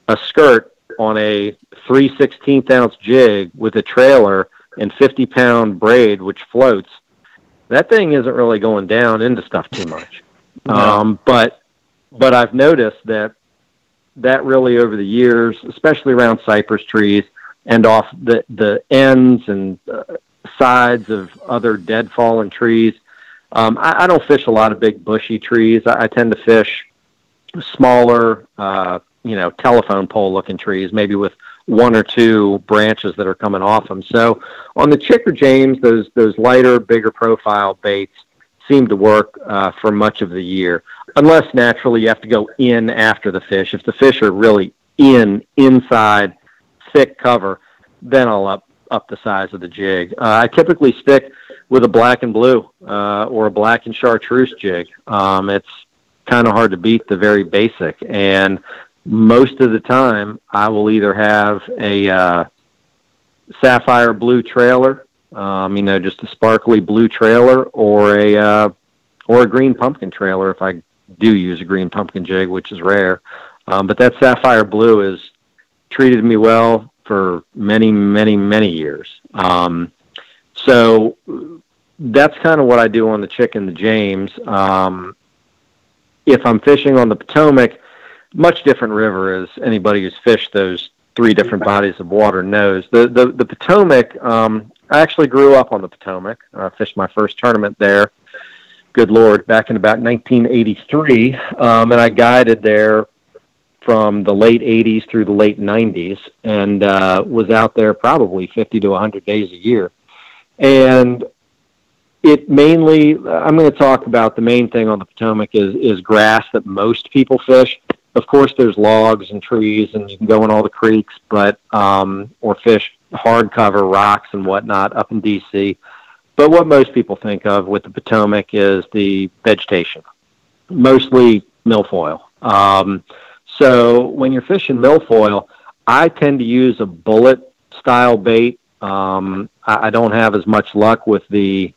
a skirt on a 3/16-ounce jig with a trailer and 50-pound braid, which floats, that thing isn't really going down into stuff too much. No. But I've noticed that really over the years, especially around cypress trees and off the ends and sides of other dead fallen trees, I don't fish a lot of big bushy trees. I tend to fish smaller, telephone pole looking trees, maybe with one or two branches that are coming off them. So on the Chick or James, those lighter, bigger profile baits seem to work for much of the year, unless naturally you have to go in after the fish. If the fish are really inside, thick cover, then I'll up the size of the jig. I typically stick with a black and blue or a black and chartreuse jig. It's kind of hard to beat the very basic, and most of the time I will either have a sapphire blue trailer, just a sparkly blue trailer, or a green pumpkin trailer if I do use a green pumpkin jig, which is rare. But that sapphire blue has treated me well for many, many, many years. So that's kind of what I do on the Chick and the James. If I'm fishing on the Potomac, much different river, as anybody who's fished those 3 different bodies of water knows. The Potomac, I actually grew up on the Potomac. I fished my first tournament there, good Lord, back in about 1983, and I guided there from the late 80s through the late 90s, and was out there probably 50 to 100 days a year. And it mainly, I'm going to talk about the main thing on the Potomac is grass that most people fish. Of course, there's logs and trees, and you can go in all the creeks, but or fish hardcover rocks and whatnot up in D.C. But what most people think of with the Potomac is the vegetation, mostly milfoil. So when you're fishing milfoil, I tend to use a bullet-style bait. I don't have as much luck with the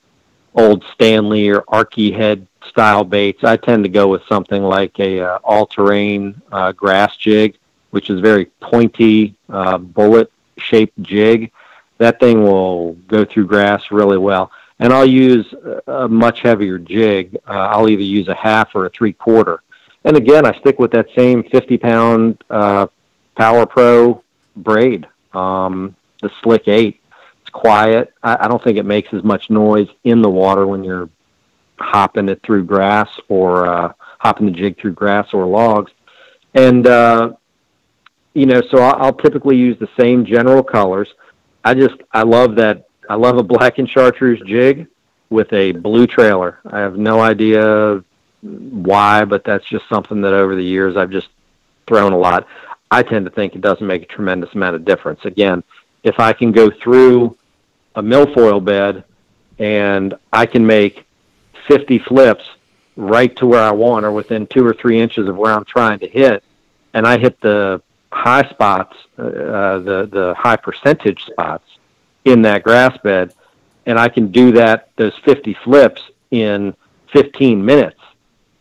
old Stanley or Arky head style baits. I tend to go with something like a all-terrain grass jig, which is very pointy, bullet-shaped jig. That thing will go through grass really well. And I'll use a much heavier jig. I'll either use a half or a 3/4. And again, I stick with that same 50-pound Power Pro braid, the Slick 8. It's quiet. I don't think it makes as much noise in the water when you're hopping it through grass or hopping the jig through grass or logs. And, so I'll typically use the same general colors. I love that. I love a black and chartreuse jig with a blue trailer. I have no idea why, but that's just something that over the years I've just thrown a lot. I tend to think it doesn't make a tremendous amount of difference. Again, if I can go through a milfoil bed and I can make 50 flips right to where I want, or within 2 or 3 inches of where I'm trying to hit, and I hit the high spots, the high percentage spots in that grass bed, and I can do those 50 flips in 15 minutes,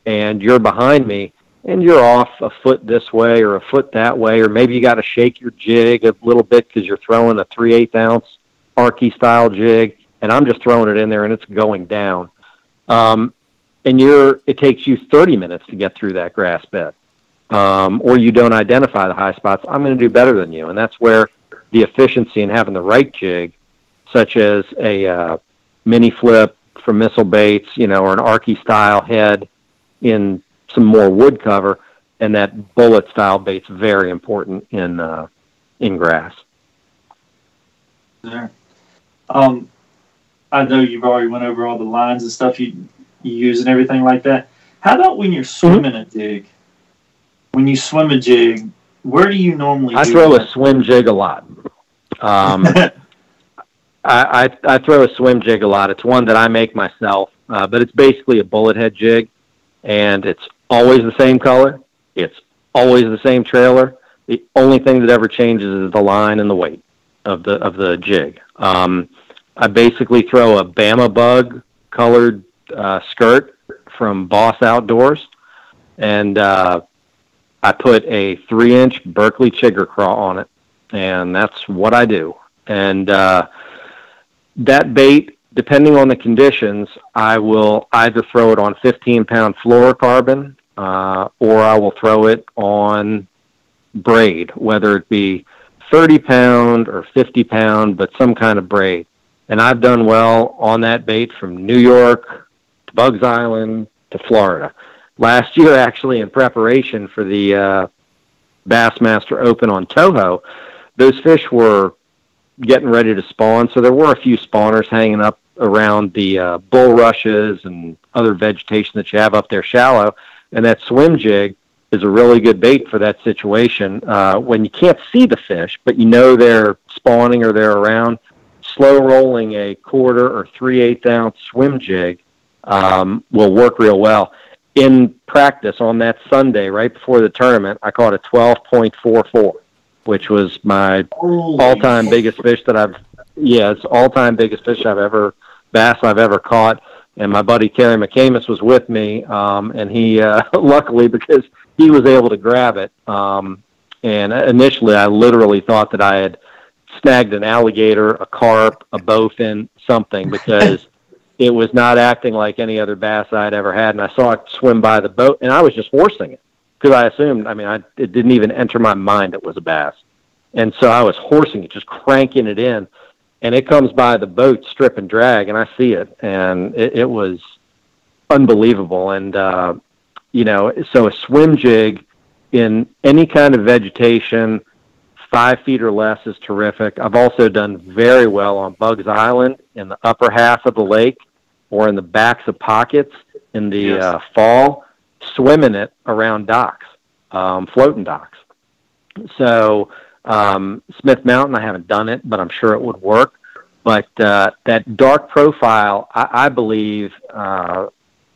and you're behind me, and you're off a foot this way or a foot that way, or maybe you got to shake your jig a little bit because you're throwing a 3/8 ounce Arky style jig, and I'm just throwing it in there and it's going down. And it takes you 30 minutes to get through that grass bed. Or you don't identify the high spots. I'm going to do better than you. And that's where the efficiency in having the right jig, such as a mini flip from missile baits, or an Arky style head in some more wood cover, and that bullet style bait's very important in grass. There. I know you've already went over all the lines and stuff you use and everything like that. How about when you're swimming a jig? When you swim a jig, where do you normally I throw a swim jig a lot. I throw a swim jig a lot. It's one that I make myself, but it's basically a bullet head jig, and it's always the same color. It's always the same trailer. The only thing that ever changes is the line and the weight of the jig. I basically throw a Bama Bug colored skirt from Boss Outdoors, and I put a 3-inch Berkeley Chigger Craw on it, and that's what I do. And that bait, depending on the conditions, I will either throw it on 15-pound fluorocarbon, or I will throw it on braid, whether it be 30-pound or 50-pound, but some kind of braid. And I've done well on that bait from New York to Bugs Island to Florida. Last year, actually, in preparation for the Bassmaster Open on Toho, those fish were getting ready to spawn, so there were a few spawners hanging up around the bulrushes and other vegetation that you have up there shallow, and that swim jig is a really good bait for that situation. When you can't see the fish, but you know they're spawning or they're around, slow rolling a 1/4 or 3/8 ounce swim jig will work real well. In practice on that Sunday, right before the tournament, I caught a 12.44. which was my Holy all-time biggest fish it's all-time biggest fish bass I've ever caught. And my buddy Terry McCamus was with me, and he, luckily, because he was able to grab it. And initially, I literally thought that I had snagged an alligator, a carp, a bowfin, something, because it was not acting like any other bass I'd ever had. And I saw it swim by the boat, and I was just horsing it because I assumed, it didn't even enter my mind it was a bass. And so I was horsing it, just cranking it in. And it comes by the boat, strip and drag, and I see it, and it was unbelievable. And, so a swim jig in any kind of vegetation, 5 feet or less, is terrific. I've also done very well on Bugs Island in the upper half of the lake or in the backs of pockets in the fall, swimming it around docks, floating docks. So Smith Mountain, I haven't done it, but I'm sure it would work. But that dark profile, I believe,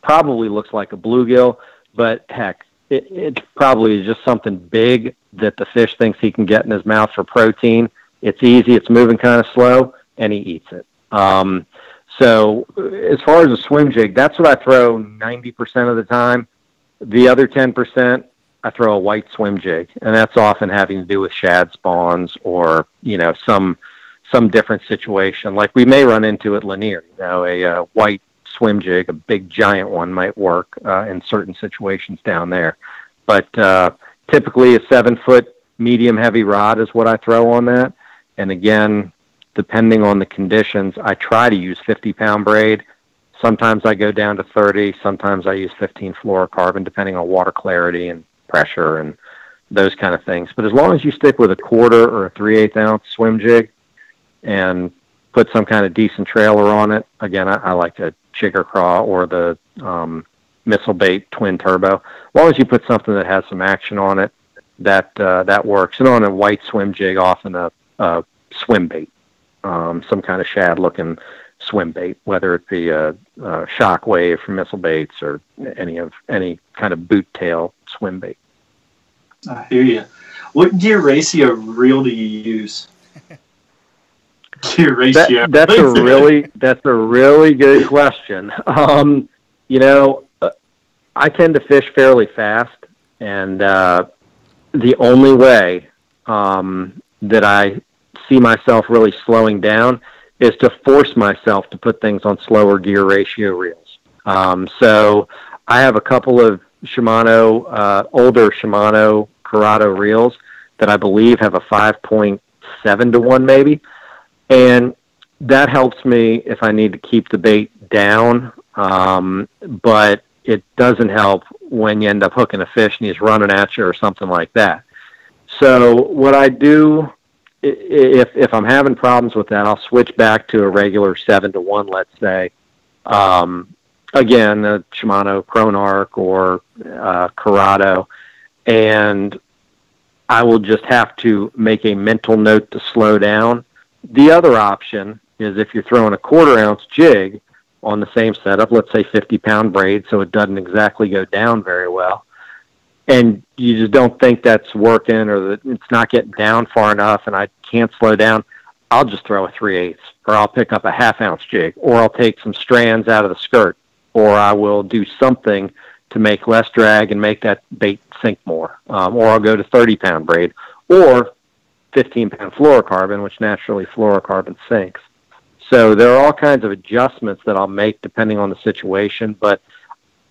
probably looks like a bluegill, but heck, it probably is just something big that the fish thinks he can get in his mouth for protein. It's easy, it's moving kind of slow, and he eats it. So as far as a swim jig, that's what I throw 90% of the time. The other 10%, I throw a white swim jig, and that's often having to do with shad spawns or, some different situation. Like we may run into at Lanier, a white swim jig, a big giant one might work in certain situations down there. But typically a 7-foot medium heavy rod is what I throw on that. And again, depending on the conditions, I try to use 50-pound braid. Sometimes I go down to 30. Sometimes I use 15 fluorocarbon, depending on water clarity and pressure and those kind of things. But as long as you stick with a 1/4 or a 3/8 ounce swim jig and put some kind of decent trailer on it, again, I like a Chigger Craw or the Missile Bait Twin Turbo. As long as you put something that has some action on it, that works. And on a white swim jig, often a swim bait, some kind of shad-looking swim bait, whether it be a Shockwave from Missile Baits or any kind of boot tail swim bait. I hear you. What gear ratio reel do you use? Gear ratio. That's a really good question. I tend to fish fairly fast, and the only way that I see myself really slowing down is to force myself to put things on slower gear ratio reels. So I have a couple of older Shimano Corrado reels that I believe have a 5.7 to 1 maybe. And that helps me if I need to keep the bait down. But it doesn't help when you end up hooking a fish and he's running at you or something like that. So what I do, if I'm having problems with that, I'll switch back to a regular 7 to 1, let's say. Again, a Shimano Chronarch or Corrado. And I will just have to make a mental note to slow down. The other option is if you're throwing a 1/4 ounce jig on the same setup, let's say 50-pound braid, so it doesn't exactly go down very well, and you just don't think that's working or that it's not getting down far enough and I can't slow down, I'll just throw a 3/8, or I'll pick up a 1/2 ounce jig, or I'll take some strands out of the skirt, or I will do something to make less drag and make that bait sink more, or I'll go to 30-pound braid, or 15-pound fluorocarbon, which naturally fluorocarbon sinks. So there are all kinds of adjustments that I'll make depending on the situation. But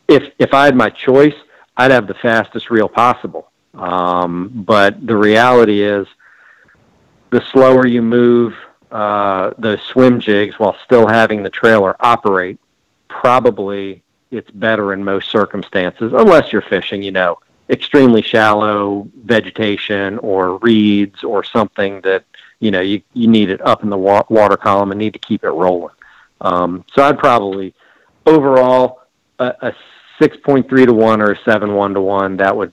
if I had my choice, I'd have the fastest reel possible. But the reality is, the slower you move those swim jigs while still having the trailer operate, probably it's better in most circumstances, unless you're fishing, extremely shallow vegetation or reeds or something that you need it up in the water column and need to keep it rolling. So I'd probably overall a 6.3 to 1 or a 7.1 to 1. That would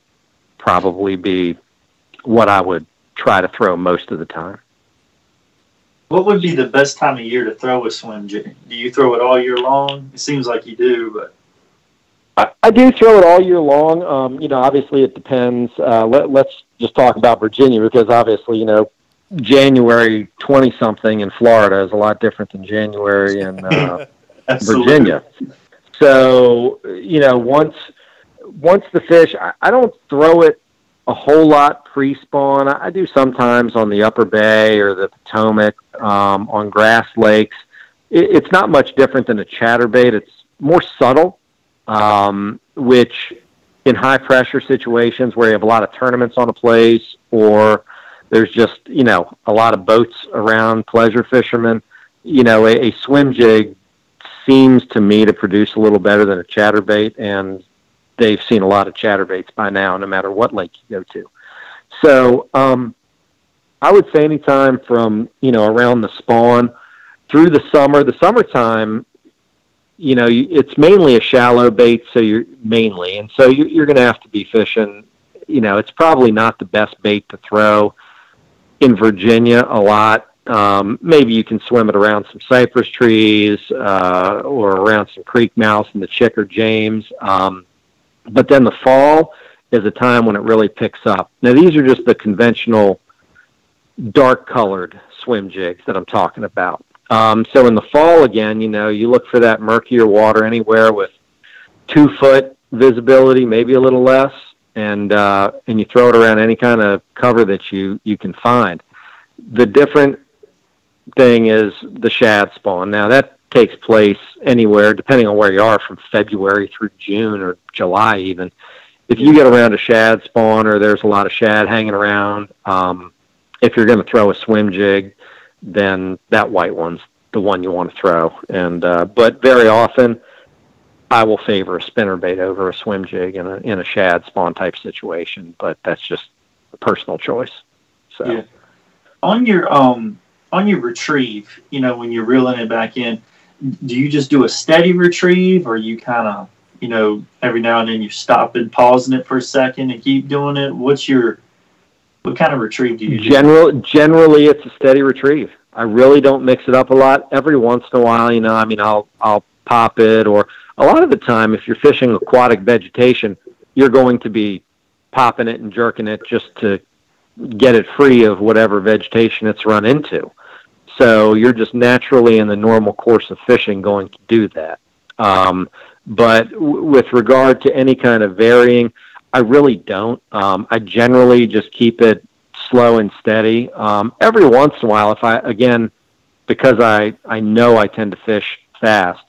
probably be what I would try to throw most of the time. What would be the best time of year to throw a swim jig? Do you throw it all year long? It seems like you do, but I do throw it all year long. Obviously it depends. Let's just talk about Virginia because obviously, January 20-something in Florida is a lot different than January in Virginia. So, once the fish, I don't throw it a whole lot pre-spawn. I do sometimes on the Upper Bay or the Potomac, on grass lakes. It's not much different than a chatterbait. It's more subtle, which in high pressure situations where you have a lot of tournaments on a place or there's just, a lot of boats around, pleasure fishermen, a swim jig seems to me to produce a little better than a chatterbait, and they've seen a lot of chatterbaits by now, no matter what lake you go to. So I would say anytime from, around the spawn through the summer. The summertime, it's mainly a shallow bait, so you're going to have to be fishing. It's probably not the best bait to throw in Virginia a lot. Maybe you can swim it around some cypress trees or around some creek mouths in the Chick or James. But then the fall is a time when it really picks up. Now, these are just the conventional dark-colored swim jigs that I'm talking about. So in the fall, again, you look for that murkier water anywhere with 2-foot visibility, maybe a little less, and you throw it around any kind of cover that you can find. The different thing is the shad spawn. Now, that takes place anywhere, depending on where you are, from February through June or July even. If you get around a shad spawn or there's a lot of shad hanging around, if you're going to throw a swim jig, then that white one's the one you want to throw. And but very often, I will favor a spinnerbait over a swim jig in a shad spawn type situation. But that's just a personal choice. So, yeah. On your retrieve, when you're reeling it back in, do you just do a steady retrieve, or you kind of, every now and then you stop and pausing it for a second and keep doing it? What kind of retrieve do you do? Generally, it's a steady retrieve. I really don't mix it up a lot. Every once in a while, I'll pop it, or a lot of the time, if you're fishing aquatic vegetation, you're going to be popping it and jerking it just to get it free of whatever vegetation it's run into. So you're just naturally in the normal course of fishing going to do that. But with regard to any kind of varying, I really don't. I generally just keep it slow and steady. Every once in a while, because I know I tend to fish fast,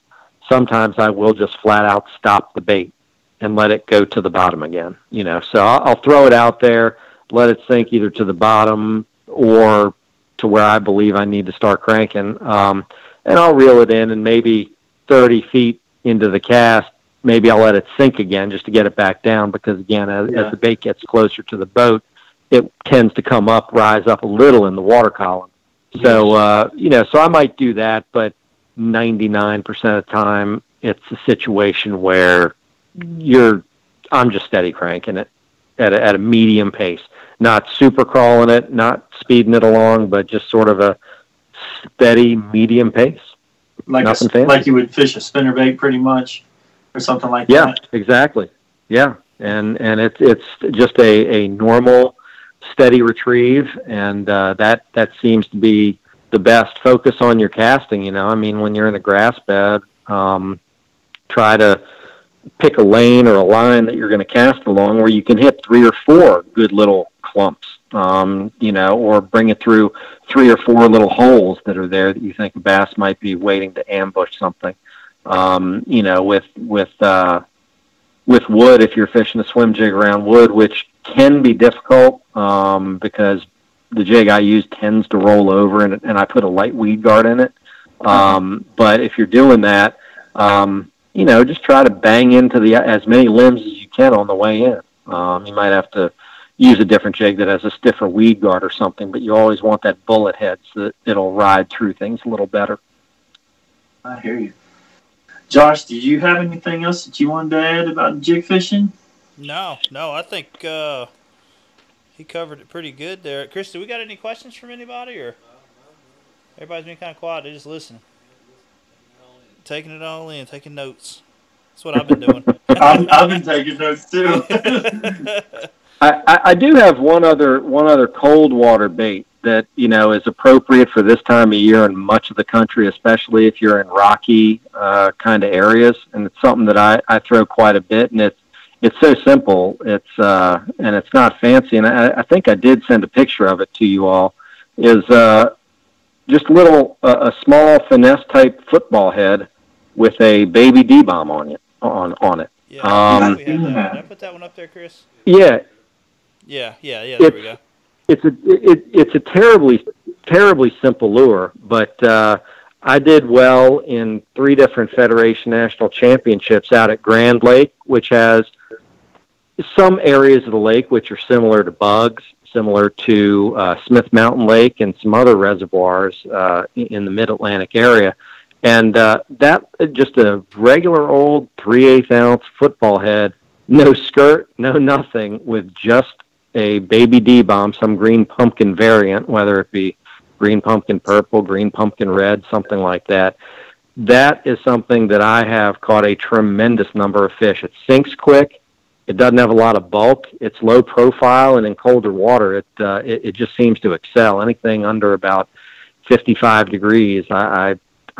sometimes I will just flat out stop the bait and let it go to the bottom again. So I'll throw it out there, let it sink either to the bottom or to where I believe I need to start cranking. And I'll reel it in, and maybe 30 feet into the cast, maybe I'll let it sink again just to get it back down, because again, as the bait gets closer to the boat, it tends to rise up a little in the water column. So, so I might do that, but 99% of the time it's a situation where I'm just steady cranking it at a medium pace, not super crawling it, not speeding it along, but just sort of a steady medium pace. Like you would fish a spinnerbait pretty much, or something like that. Yeah, exactly. Yeah. And it's just a normal steady retrieve, and that seems to be the best. Focus on your casting, when you're in a grass bed, try to pick a lane or a line that you're going to cast along where you can hit 3 or 4 good little clumps, or bring it through 3 or 4 little holes that are there that you think a bass might be waiting to ambush something. With wood, if you're fishing a swim jig around wood, which can be difficult because the jig I use tends to roll over, and I put a light weed guard in it. But if you're doing that, just try to bang into as many limbs as you can on the way in. You might have to use a different jig that has a stiffer weed guard or something, but you always want that bullet head so that it'll ride through things a little better. I hear you. Josh, did you have anything else that you wanted to add about jig fishing? No, I think he covered it pretty good there. Chris, do we got any questions from anybody, or everybody's been kind of quiet? They just listening, taking it all in, taking notes. That's what I've been doing. I've been taking notes too. I do have one other cold water bait that is appropriate for this time of year in much of the country, especially if you're in rocky kind of areas, and it's something that I throw quite a bit, and it's so simple. It's and it's not fancy, and I think I did send a picture of it to you all. Is just a small finesse type football head with a baby D-bomb on it. Yeah, we had that. Did I put that one up there, Chris? Yeah. Yeah. There we go. It's a terribly simple lure, but I did well in 3 different Federation National Championships out at Grand Lake, which has some areas of the lake which are similar to Bugs, similar to Smith Mountain Lake, and some other reservoirs in the Mid-Atlantic area. And that just a regular old 3/8 ounce football head, no skirt, no nothing, with just a baby D-bomb, some green pumpkin variant, whether it be green pumpkin purple, green pumpkin red, something like that. That is something that I have caught a tremendous number of fish. It sinks quick. It doesn't have a lot of bulk. It's low profile, and in colder water, it just seems to excel. Anything under about 55 degrees, I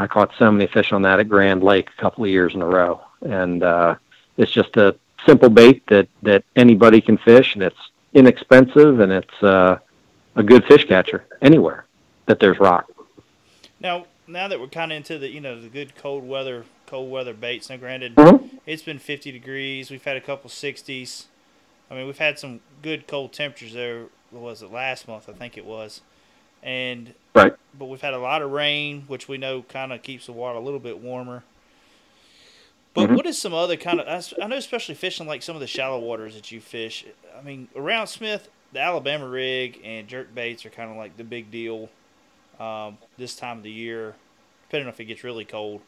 caught so many fish on that at Grand Lake a couple of years in a row. And it's just a simple bait that anybody can fish, and it's inexpensive, and it's a good fish catcher anywhere that there's rock. Now that we're kind of into the the good cold weather baits. Now, granted, It's been 50 degrees. We've had a couple 60s. I mean, we've had some good cold temperatures there. What was it, last month? I think it was. And right. But we've had a lot of rain, which we know kind of keeps the water a little bit warmer. But what is some other kind of, I know especially fishing like some of the shallow waters that you fish. I mean, around Smith, the Alabama rig and jerk baits are kind of like the big deal this time of the year, depending on if it gets really cold.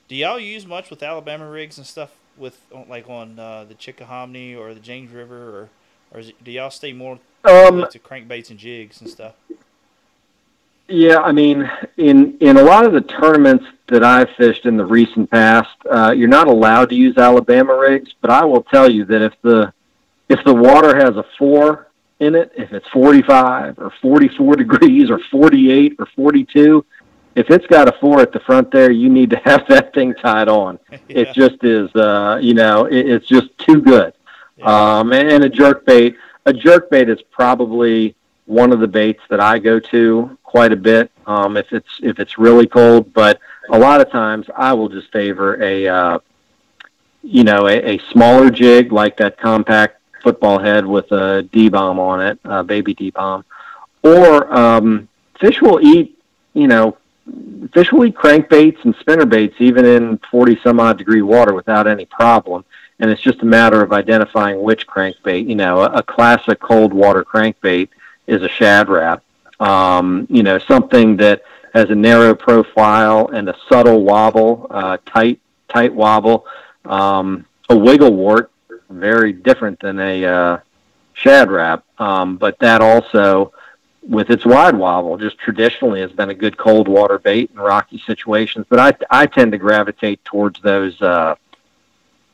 Do y'all use much with Alabama rigs and stuff with like on the Chickahominy or the James River, or do y'all stay more to crankbaits and jigs and stuff? Yeah, I mean, in a lot of the tournaments that I've fished in the recent past, you're not allowed to use Alabama rigs, but I will tell you that if the water has a 4 in it, if it's 45 or 44 degrees or 48 or 42, if it's got a 4 at the front there, you need to have that thing tied on. Yeah. It just is, it's just too good. Yeah. And a jerkbait is probably one of the baits that I go to quite a bit if it's really cold. But a lot of times I will just favor a smaller jig like that compact football head with a D-bomb on it, baby D-bomb, or fish will eat crankbaits and spinnerbaits even in 40 some odd degree water without any problem. And it's just a matter of identifying which crankbait. A classic cold water crankbait is a shad wrap. Something that has a narrow profile and a subtle wobble, tight wobble. A wiggle wart, very different than a shad wrap, but that also, with its wide wobble, just traditionally has been a good cold water bait in rocky situations. But I tend to gravitate towards those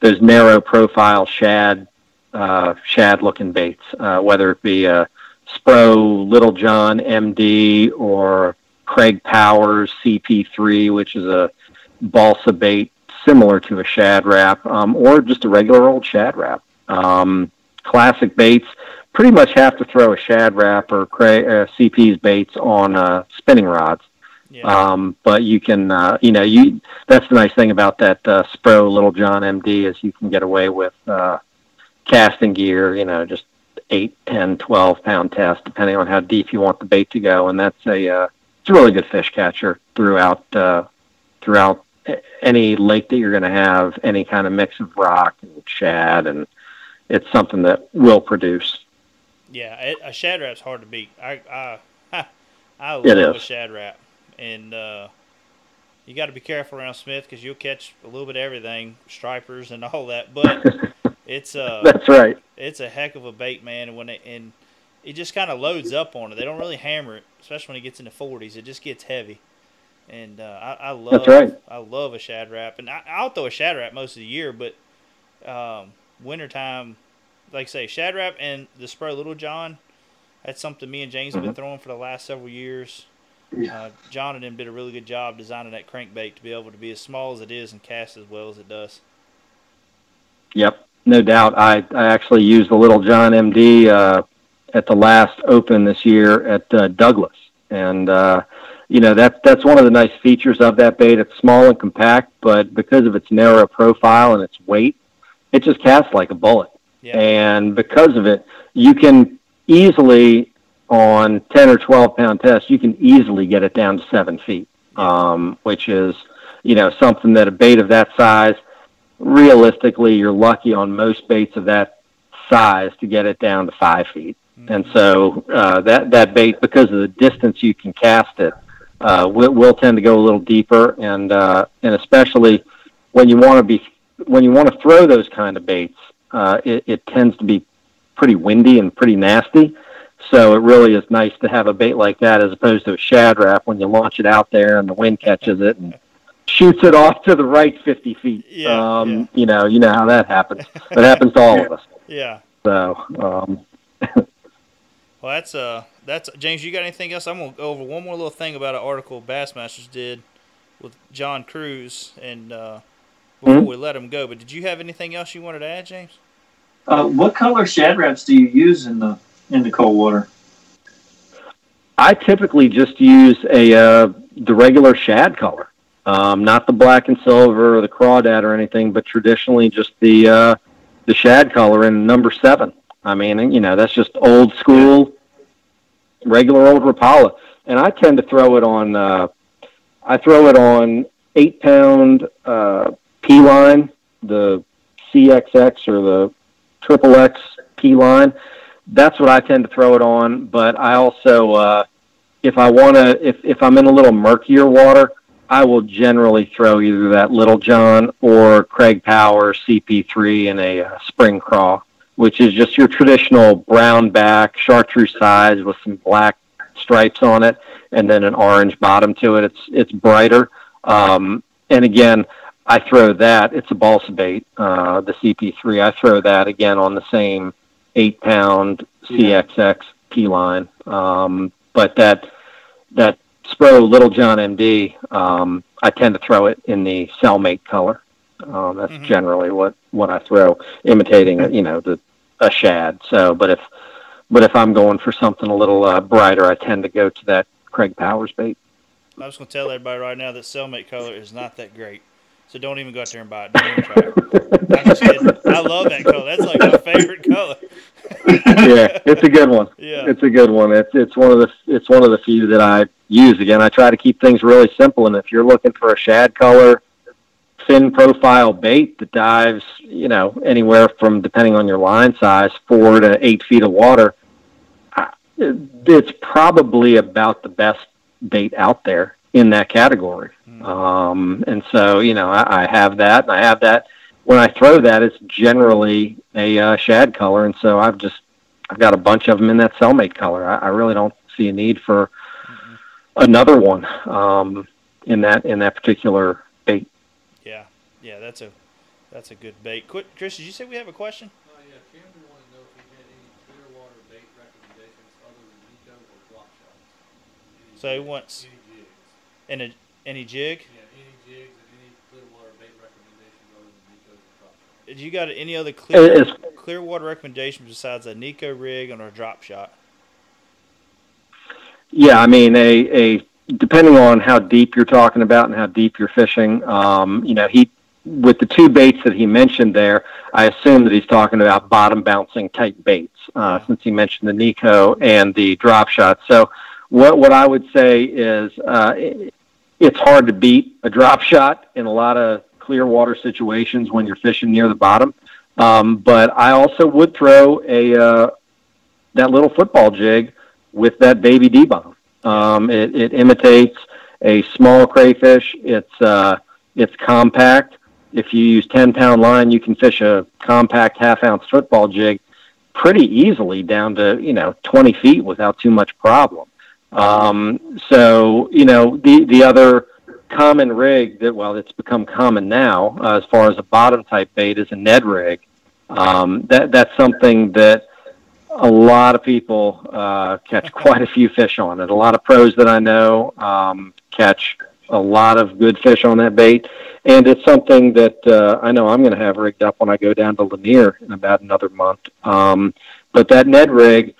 narrow profile shad looking baits, whether it be a Spro Little John MD or Craig Powers CP3, which is a balsa bait similar to a shad wrap, or just a regular old shad wrap. Classic baits pretty much have to throw a shad wrap or CP's baits on spinning rods. Yeah. But you can, that's the nice thing about that Spro Little John MD is you can get away with casting gear, just 8, 10, 12 pound test, depending on how deep you want the bait to go. And that's it's a really good fish catcher throughout any lake that you're going to have any kind of mix of rock and shad, and it's something that will produce. Yeah, a shad wrap's hard to beat. I love a shad wrap, and you got to be careful around Smith because you'll catch a little bit of everything, stripers and all that. But it's that's right. It's a heck of a bait, man. And it just kind of loads up on it. They don't really hammer it, especially when it gets in the 40s. It just gets heavy, And I That's right. love a Shad Rap, and I'll throw a Shad Rap most of the year, but wintertime, like I say, Shad Rap and the Spur Little John, that's something me and James have been throwing for the last several years. John and them did a really good job designing that crankbait to be able to be as small as it is and cast as well as it does. Yep, no doubt. I actually used the Little John MD at the last Open this year at Douglas, and that's one of the nice features of that bait. It's small and compact, but because of its narrow profile and its weight, it just casts like a bullet. Yeah. And because of it, you can easily, on 10 or 12 pound tests, you can easily get it down to 7 feet, which is, something that a bait of that size, realistically, you're lucky on most baits of that size to get it down to 5 feet. Mm-hmm. And so that bait, because of the distance you can cast it, will tend to go a little deeper, and especially when you want to throw those kind of baits, it tends to be pretty windy and pretty nasty. So it really is nice to have a bait like that as opposed to a Shad Rap when you launch it out there and the wind catches it and shoots it off to the right 50 feet. Yeah. You know how that happens. It happens to all of us. Yeah. So. Well, that's James. You got anything else? I'm gonna go over one more little thing about an article Bassmasters did with John Cruz, and before we let him go. But did you have anything else you wanted to add, James? What color Shad Raps do you use in the cold water? I typically just use the regular shad color, not the black and silver or the crawdad or anything, but traditionally just the shad color in number 7. I mean, that's just old school, regular old Rapala, and I tend to throw it on. I throw it on 8-pound P line, the CXX or the XXX P line. That's what I tend to throw it on. But I also, if I'm in a little murkier water, I will generally throw either that Little John or Craig Power CP3 in a spring craw, which is just your traditional brown back, chartreuse size with some black stripes on it, and then an orange bottom to it. It's brighter. And again, I throw that. It's a balsa bait, the CP3. I throw that again on the same 8-pound CXX P line. But that Spro Little John MD, I tend to throw it in the cellmate color. That's generally what I throw, imitating a shad. So, but if I'm going for something a little brighter, I tend to go to that Craig Powers bait. I'm just going to tell everybody right now that cellmate color is not that great. So don't even go out there and buy it. Don't even try it. I'm just kidding. I love that color. That's like my favorite color. Yeah, it's a good one. Yeah, it's a good one. It's one of the few that I use. Again, I try to keep things really simple. And if you're looking for a shad color, thin profile bait that dives, anywhere from, depending on your line size, 4 to 8 feet of water, it's probably about the best bait out there in that category. And so, I have that, and I have that. When I throw that, it's generally a shad color, and so I've got a bunch of them in that cellmate color. I really don't see a need for another one in that particular bait. Yeah, that's a good bait. Chris, did you say we have a question? Yeah, Cameron wanted to know if he had any clear water bait recommendations other than Nico or drop shots. So he wants any jigs. Any jig? Yeah, any jigs and any clear water bait recommendations other than Nico or drop shots. Did you got any other clear water recommendations besides a Nico rig and a drop shot? Yeah, I mean, depending on how deep you're talking about and how deep you're fishing, with the 2 baits that he mentioned there, I assume that he's talking about bottom bouncing type baits, since he mentioned the Nico and the drop shot. So what I would say is it's hard to beat a drop shot in a lot of clear water situations when you're fishing near the bottom. But I also would throw that little football jig with that baby D-bomb. It imitates a small crayfish. It's compact. If you use 10-pound line, you can fish a compact half-ounce football jig pretty easily down to 20 feet without too much problem. So the other common rig it's become common now as far as a bottom type bait is a Ned rig. That's something that a lot of people catch quite a few fish on it. A lot of pros that I know catch a lot of good fish on that bait, and it's something that I know I'm going to have rigged up when I go down to Lanier in about another month. But that Ned rig,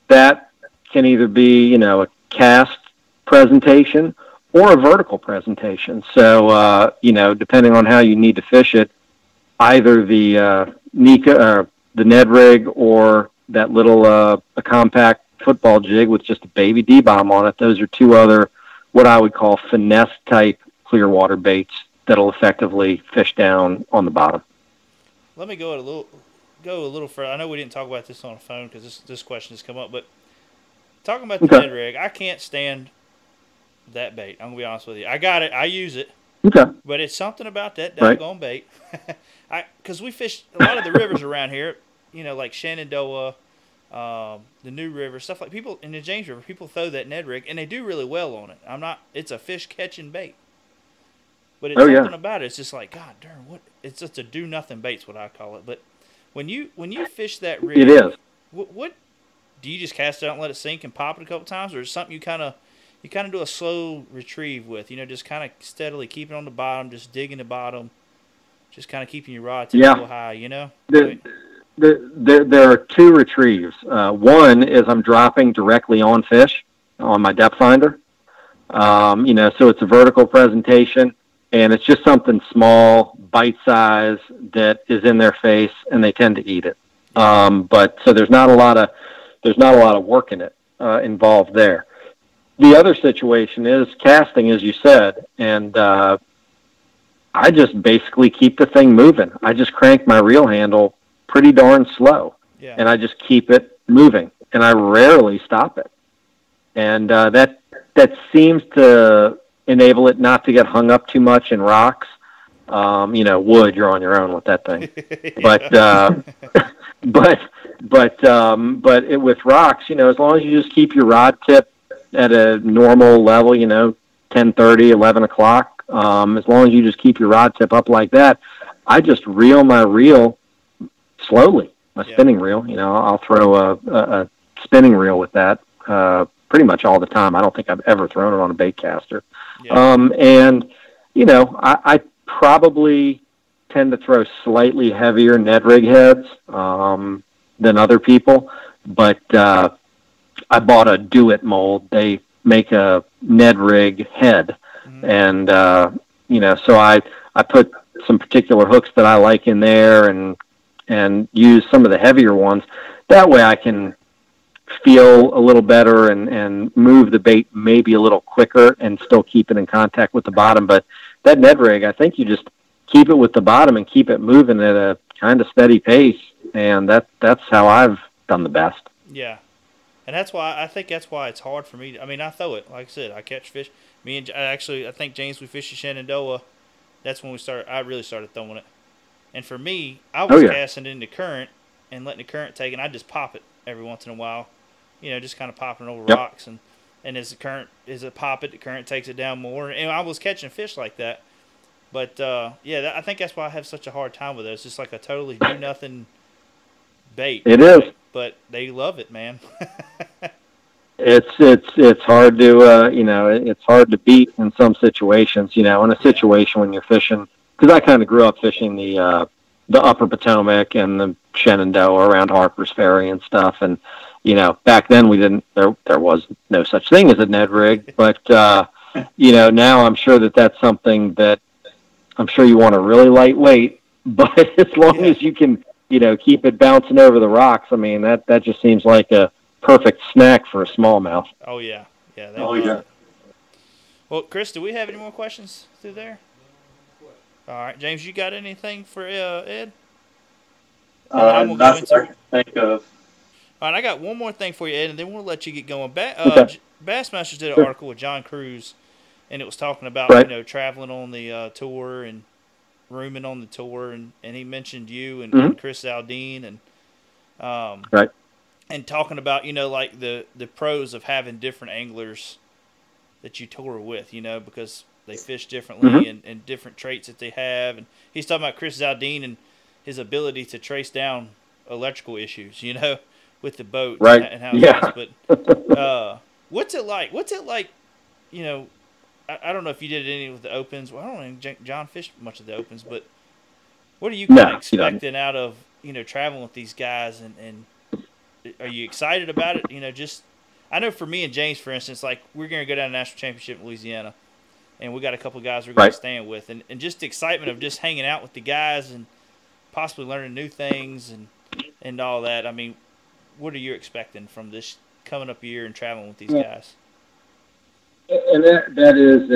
that can either be a cast presentation or a vertical presentation. So depending on how you need to fish it, either the the Ned rig or that little a compact football jig with just a baby D-bomb on it. Those are two other what I would call finesse type clear water baits that'll effectively fish down on the bottom. Let me go a little further. I know we didn't talk about this on the phone because this question has come up, but talking about the Ned rig, I can't stand that bait. I'm gonna be honest with you. I got it. I use it. Okay. But it's something about that daggone bait. Because we fish a lot of the rivers around here, like Shenandoah, the New River, stuff like people in the James River. People throw that Ned rig and they do really well on it. It's a fish catching bait. But it's something about it. It's just like, God darn, what? It's just a do nothing bait's what I call it. But when you fish that rig, it is. What do you just cast it out and let it sink and pop it a couple times, or is it something you kind of do a slow retrieve with? Just kind of steadily keeping on the bottom, just digging the bottom, just kind of keeping your rod tip a little high. There are two retrieves. One is I'm dropping directly on fish on my depth finder. So it's a vertical presentation. And it's just something small, bite size that is in their face, and they tend to eat it. But so there's not a lot of work in it involved there. The other situation is casting, as you said, and I just basically keep the thing moving. I just crank my reel handle pretty darn slow, and I just keep it moving, and I rarely stop it. And that seems to enable it not to get hung up too much in rocks. Wood, you're on your own with that thing. But with rocks, as long as you just keep your rod tip at a normal level, 10:30, 11 o'clock, as long as you just keep your rod tip up like that, I just reel my reel slowly, my spinning reel. I'll throw a spinning reel with that pretty much all the time. I don't think I've ever thrown it on a bait caster. I probably tend to throw slightly heavier Ned rig heads than other people, but I bought a Do-It mold. They make a Ned rig head, and so I put some particular hooks that I like in there, and use some of the heavier ones. That way I can feel a little better and move the bait maybe a little quicker and still keep it in contact with the bottom. But that Ned rig, I think you just keep it with the bottom and keep it moving at a kind of steady pace, and that's how I've done the best. Yeah, and I think that's why it's hard for me. I throw it, like I said, I catch fish. I think James, we fished in Shenandoah. That's when I really started throwing it. And for me, I was casting in the current and letting the current take, and I just pop it every once in a while. Just kind of popping over rocks, and as it pop it, the current takes it down more. And I was catching fish like that. But I think that's why I have such a hard time with it. It's just like a totally do nothing bait. It is, but they love it, man. It's hard to it's hard to beat in some situations. In a situation when you're fishing, because I kind of grew up fishing the Upper Potomac and the Shenandoah around Harper's Ferry and stuff, and back then there was no such thing as a Ned rig, but now I'm sure that's something that I'm sure you want a really lightweight, but as long as you can keep it bouncing over the rocks, that just seems like a perfect snack for a smallmouth. Oh yeah, yeah. Well, Chris, do we have any more questions through there? All right, James, you got anything for Ed? Not that I can think of. All right, I got one more thing for you, Ed, and then we'll let you get going. Bassmasters did an article with John Cruz, and it was talking about traveling on the tour and rooming on the tour, and he mentioned you and Chris Aldean, and and talking about like the pros of having different anglers that you tour with, because they fish differently and different traits that they have. And he's talking about Chris Zaldine and his ability to trace down electrical issues, with the boat Right. and how Yeah. But what's it like? What's it like? I don't know if you did any with the opens. Well, I don't think John fished much of the opens, but what are you kind of expecting out of traveling with these guys? And are you excited about it? Just I know for me and James, for instance, like we're going to go down to the national championship in Louisiana, and we got a couple of guys we're going to stand with, and just the excitement of just hanging out with the guys and possibly learning new things and all that. I mean, what are you expecting from this coming up year and traveling with these guys? And that is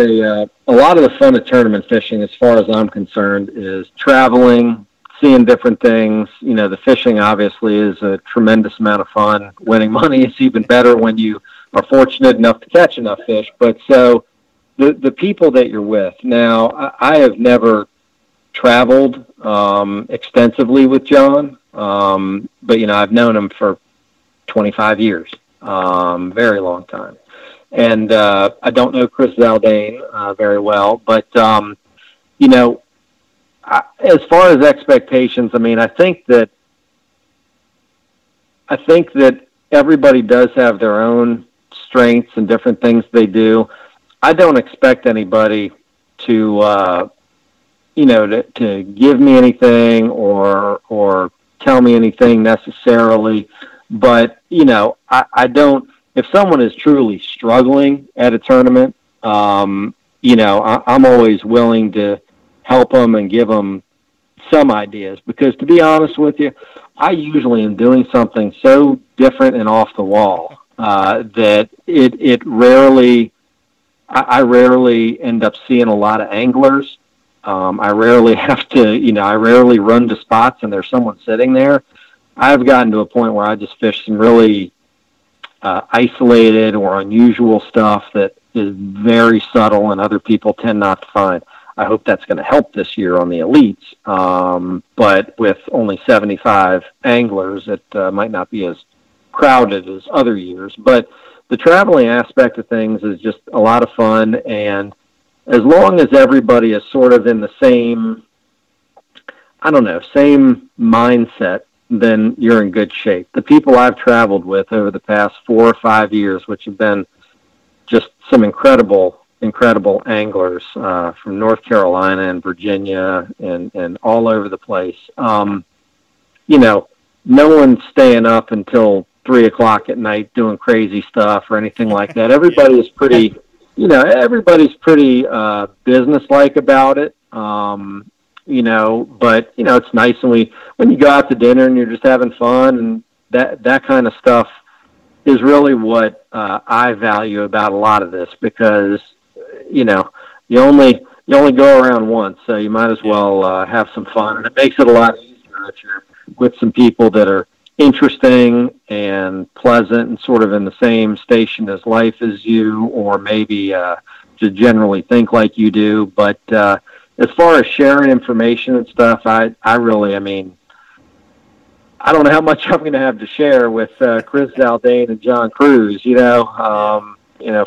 a lot of the fun of tournament fishing, as far as I'm concerned, is traveling, seeing different things. The fishing obviously is a tremendous amount of fun. Winning money is even better when you are fortunate enough to catch enough fish. But so the people that you're with. Now, I have never traveled extensively with John, but I've known him for 25 years, very long time. And I don't know Chris Zaldane very well, but as far as expectations, I mean, I think that everybody does have their own strengths and different things they do. I don't expect anybody to to give me anything or tell me anything necessarily, but I don't. If someone is truly struggling at a tournament, I'm always willing to help them and give them some ideas, because to be honest with you, I usually am doing something so different and off the wall that I rarely end up seeing a lot of anglers. I rarely have to, I rarely run to spots and there's someone sitting there. I've gotten to a point where I just fish some really isolated or unusual stuff that is very subtle and other people tend not to find. I hope that's going to help this year on the elites, but with only 75 anglers, it might not be as crowded as other years. But the traveling aspect of things is just a lot of fun, and as long as everybody is sort of in the same mindset, then you're in good shape. The people I've traveled with over the past 4 or 5 years, which have been just some incredible anglers from North Carolina and Virginia and all over the place. No one's staying up until 3:00 at night doing crazy stuff or anything like that. Everybody is pretty, everybody's pretty businesslike about it. But it's nice when you go out to dinner and you're just having fun, and that kind of stuff is really what I value about a lot of this, because you only go around once, so you might as well have some fun, and it makes it a lot easier if you're with some people that are interesting and pleasant and sort of in the same station as life as you, or maybe just generally think like you do. But as far as sharing information and stuff, I don't know how much I'm going to have to share with Chris Zaldane and John Cruz.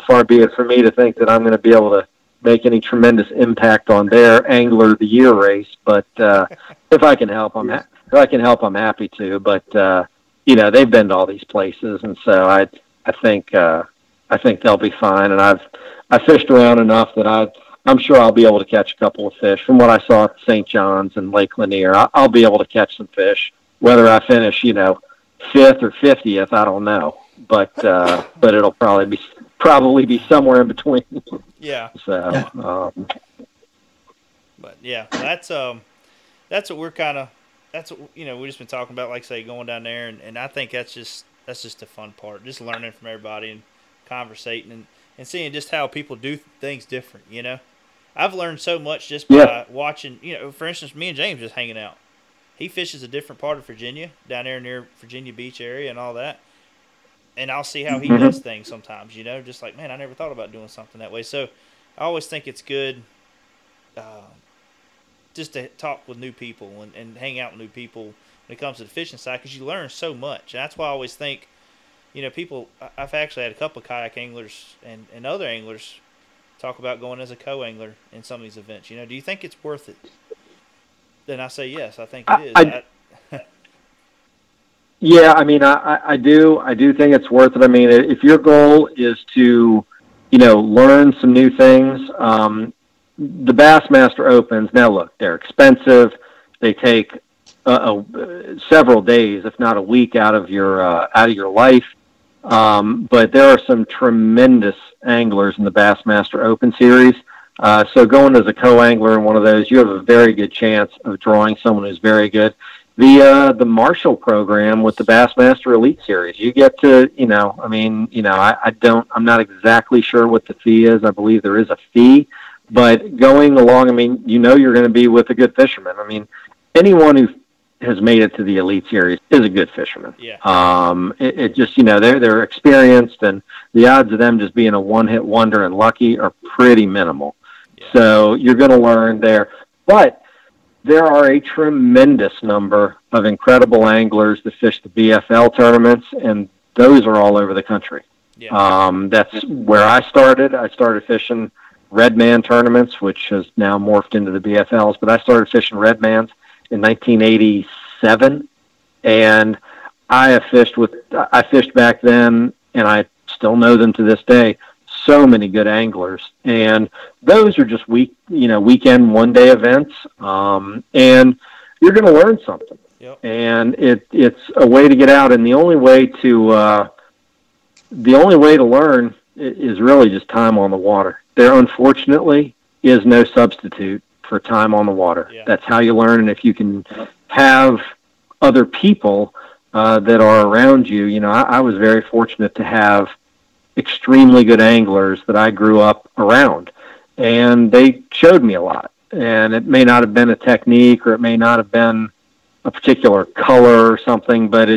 Far be it for me to think that I'm going to be able to make any tremendous impact on their Angler of the Year race. But if I can help, I'm happy to. But they've been to all these places, and so I think they'll be fine. And I fished around enough that I'm sure I'll be able to catch a couple of fish. From what I saw at St. John's and Lake Lanier, I'll be able to catch some fish. Whether I finish, 5th or 50th, I don't know. But it'll probably be somewhere in between. Yeah. So. But yeah, that's what we're kind of. That's what we've just been talking about. Like I say, going down there, and I think that's just the fun part. Just learning from everybody and conversating and seeing just how people do things different. I've learned so much just by watching. For instance, me and James just hanging out. He fishes a different part of Virginia, down there near Virginia Beach area and all that. And I'll see how he does things sometimes, just like, man, I never thought about doing something that way. So I always think it's good just to talk with new people and hang out with new people when it comes to the fishing side, because you learn so much. And that's why I always think, people, I've actually had a couple of kayak anglers and other anglers talk about going as a co-angler in some of these events. Do you think it's worth it? Then I say yes. I think it is. Yeah, I mean, I do think it's worth it. I mean, if your goal is to, learn some new things, the Bassmaster Opens, now look, they're expensive. They take several days, if not a week, out of your life. But there are some tremendous anglers in the Bassmaster Open Series. So going as a co-angler in one of those, you have a very good chance of drawing someone who's very good. The Marshall program with the Bassmaster Elite Series, you get to, I'm not exactly sure what the fee is. I believe there is a fee, but going along, you're going to be with a good fisherman. I mean, anyone who has made it to the Elite Series is a good fisherman. Yeah. It just, they're experienced, and the odds of them just being a one-hit wonder and lucky are pretty minimal. Yeah. So you're going to learn there. But there are a tremendous number of incredible anglers that fish the BFL tournaments, and those are all over the country. Yeah. That's where I started. I started fishing Redman tournaments, which has now morphed into the BFLs, but I started fishing Redmans in 1987, and I fished back then, and I still know them to this day. So many good anglers, and those are just weekend, one-day events, and you're going to learn something. Yep. And it's a way to get out, and the only way to learn is really just time on the water. There, unfortunately, is no substitute for time on the water. Yeah. That's how you learn, and if you can have other people that are around you, I was very fortunate to have extremely good anglers that I grew up around, and they showed me a lot. And it may not have been a technique, or it may not have been a particular color or something, but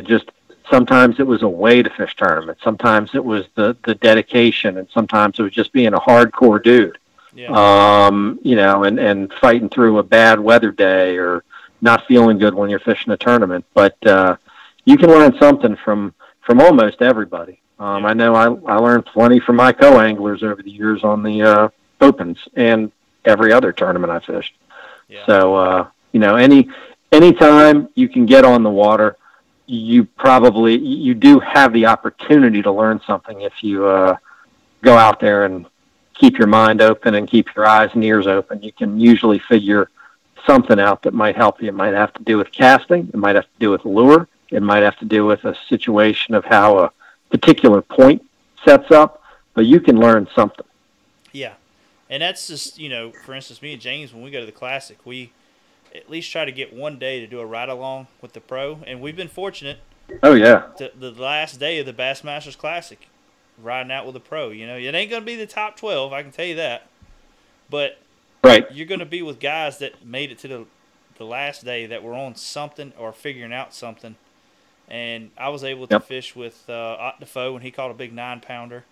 sometimes it was a way to fish tournaments. Sometimes it was the dedication, and sometimes it was just being a hardcore dude. Yeah. And fighting through a bad weather day or not feeling good when you're fishing a tournament. But you can learn something from almost everybody. I know I learned plenty from my co-anglers over the years on the Opens and every other tournament I fished. Yeah. So, anytime you can get on the water, you do have the opportunity to learn something if you go out there and keep your mind open and keep your eyes and ears open. You can usually figure something out that might help you. It might have to do with casting. It might have to do with lure. It might have to do with a situation of how a particular point sets up, but you can learn something. Yeah. And that's just, for instance, me and James, when we go to the Classic, we at least try to get one day to do a ride-along with the pro, and we've been fortunate. Oh, yeah. The last day of the Bassmasters Classic, riding out with a pro. It ain't going to be the top 12, I can tell you that. But right, you're going to be with guys that made it to the last day that were on something or figuring out something. And I was able to fish with Ott Defoe when he caught a big 9-pounder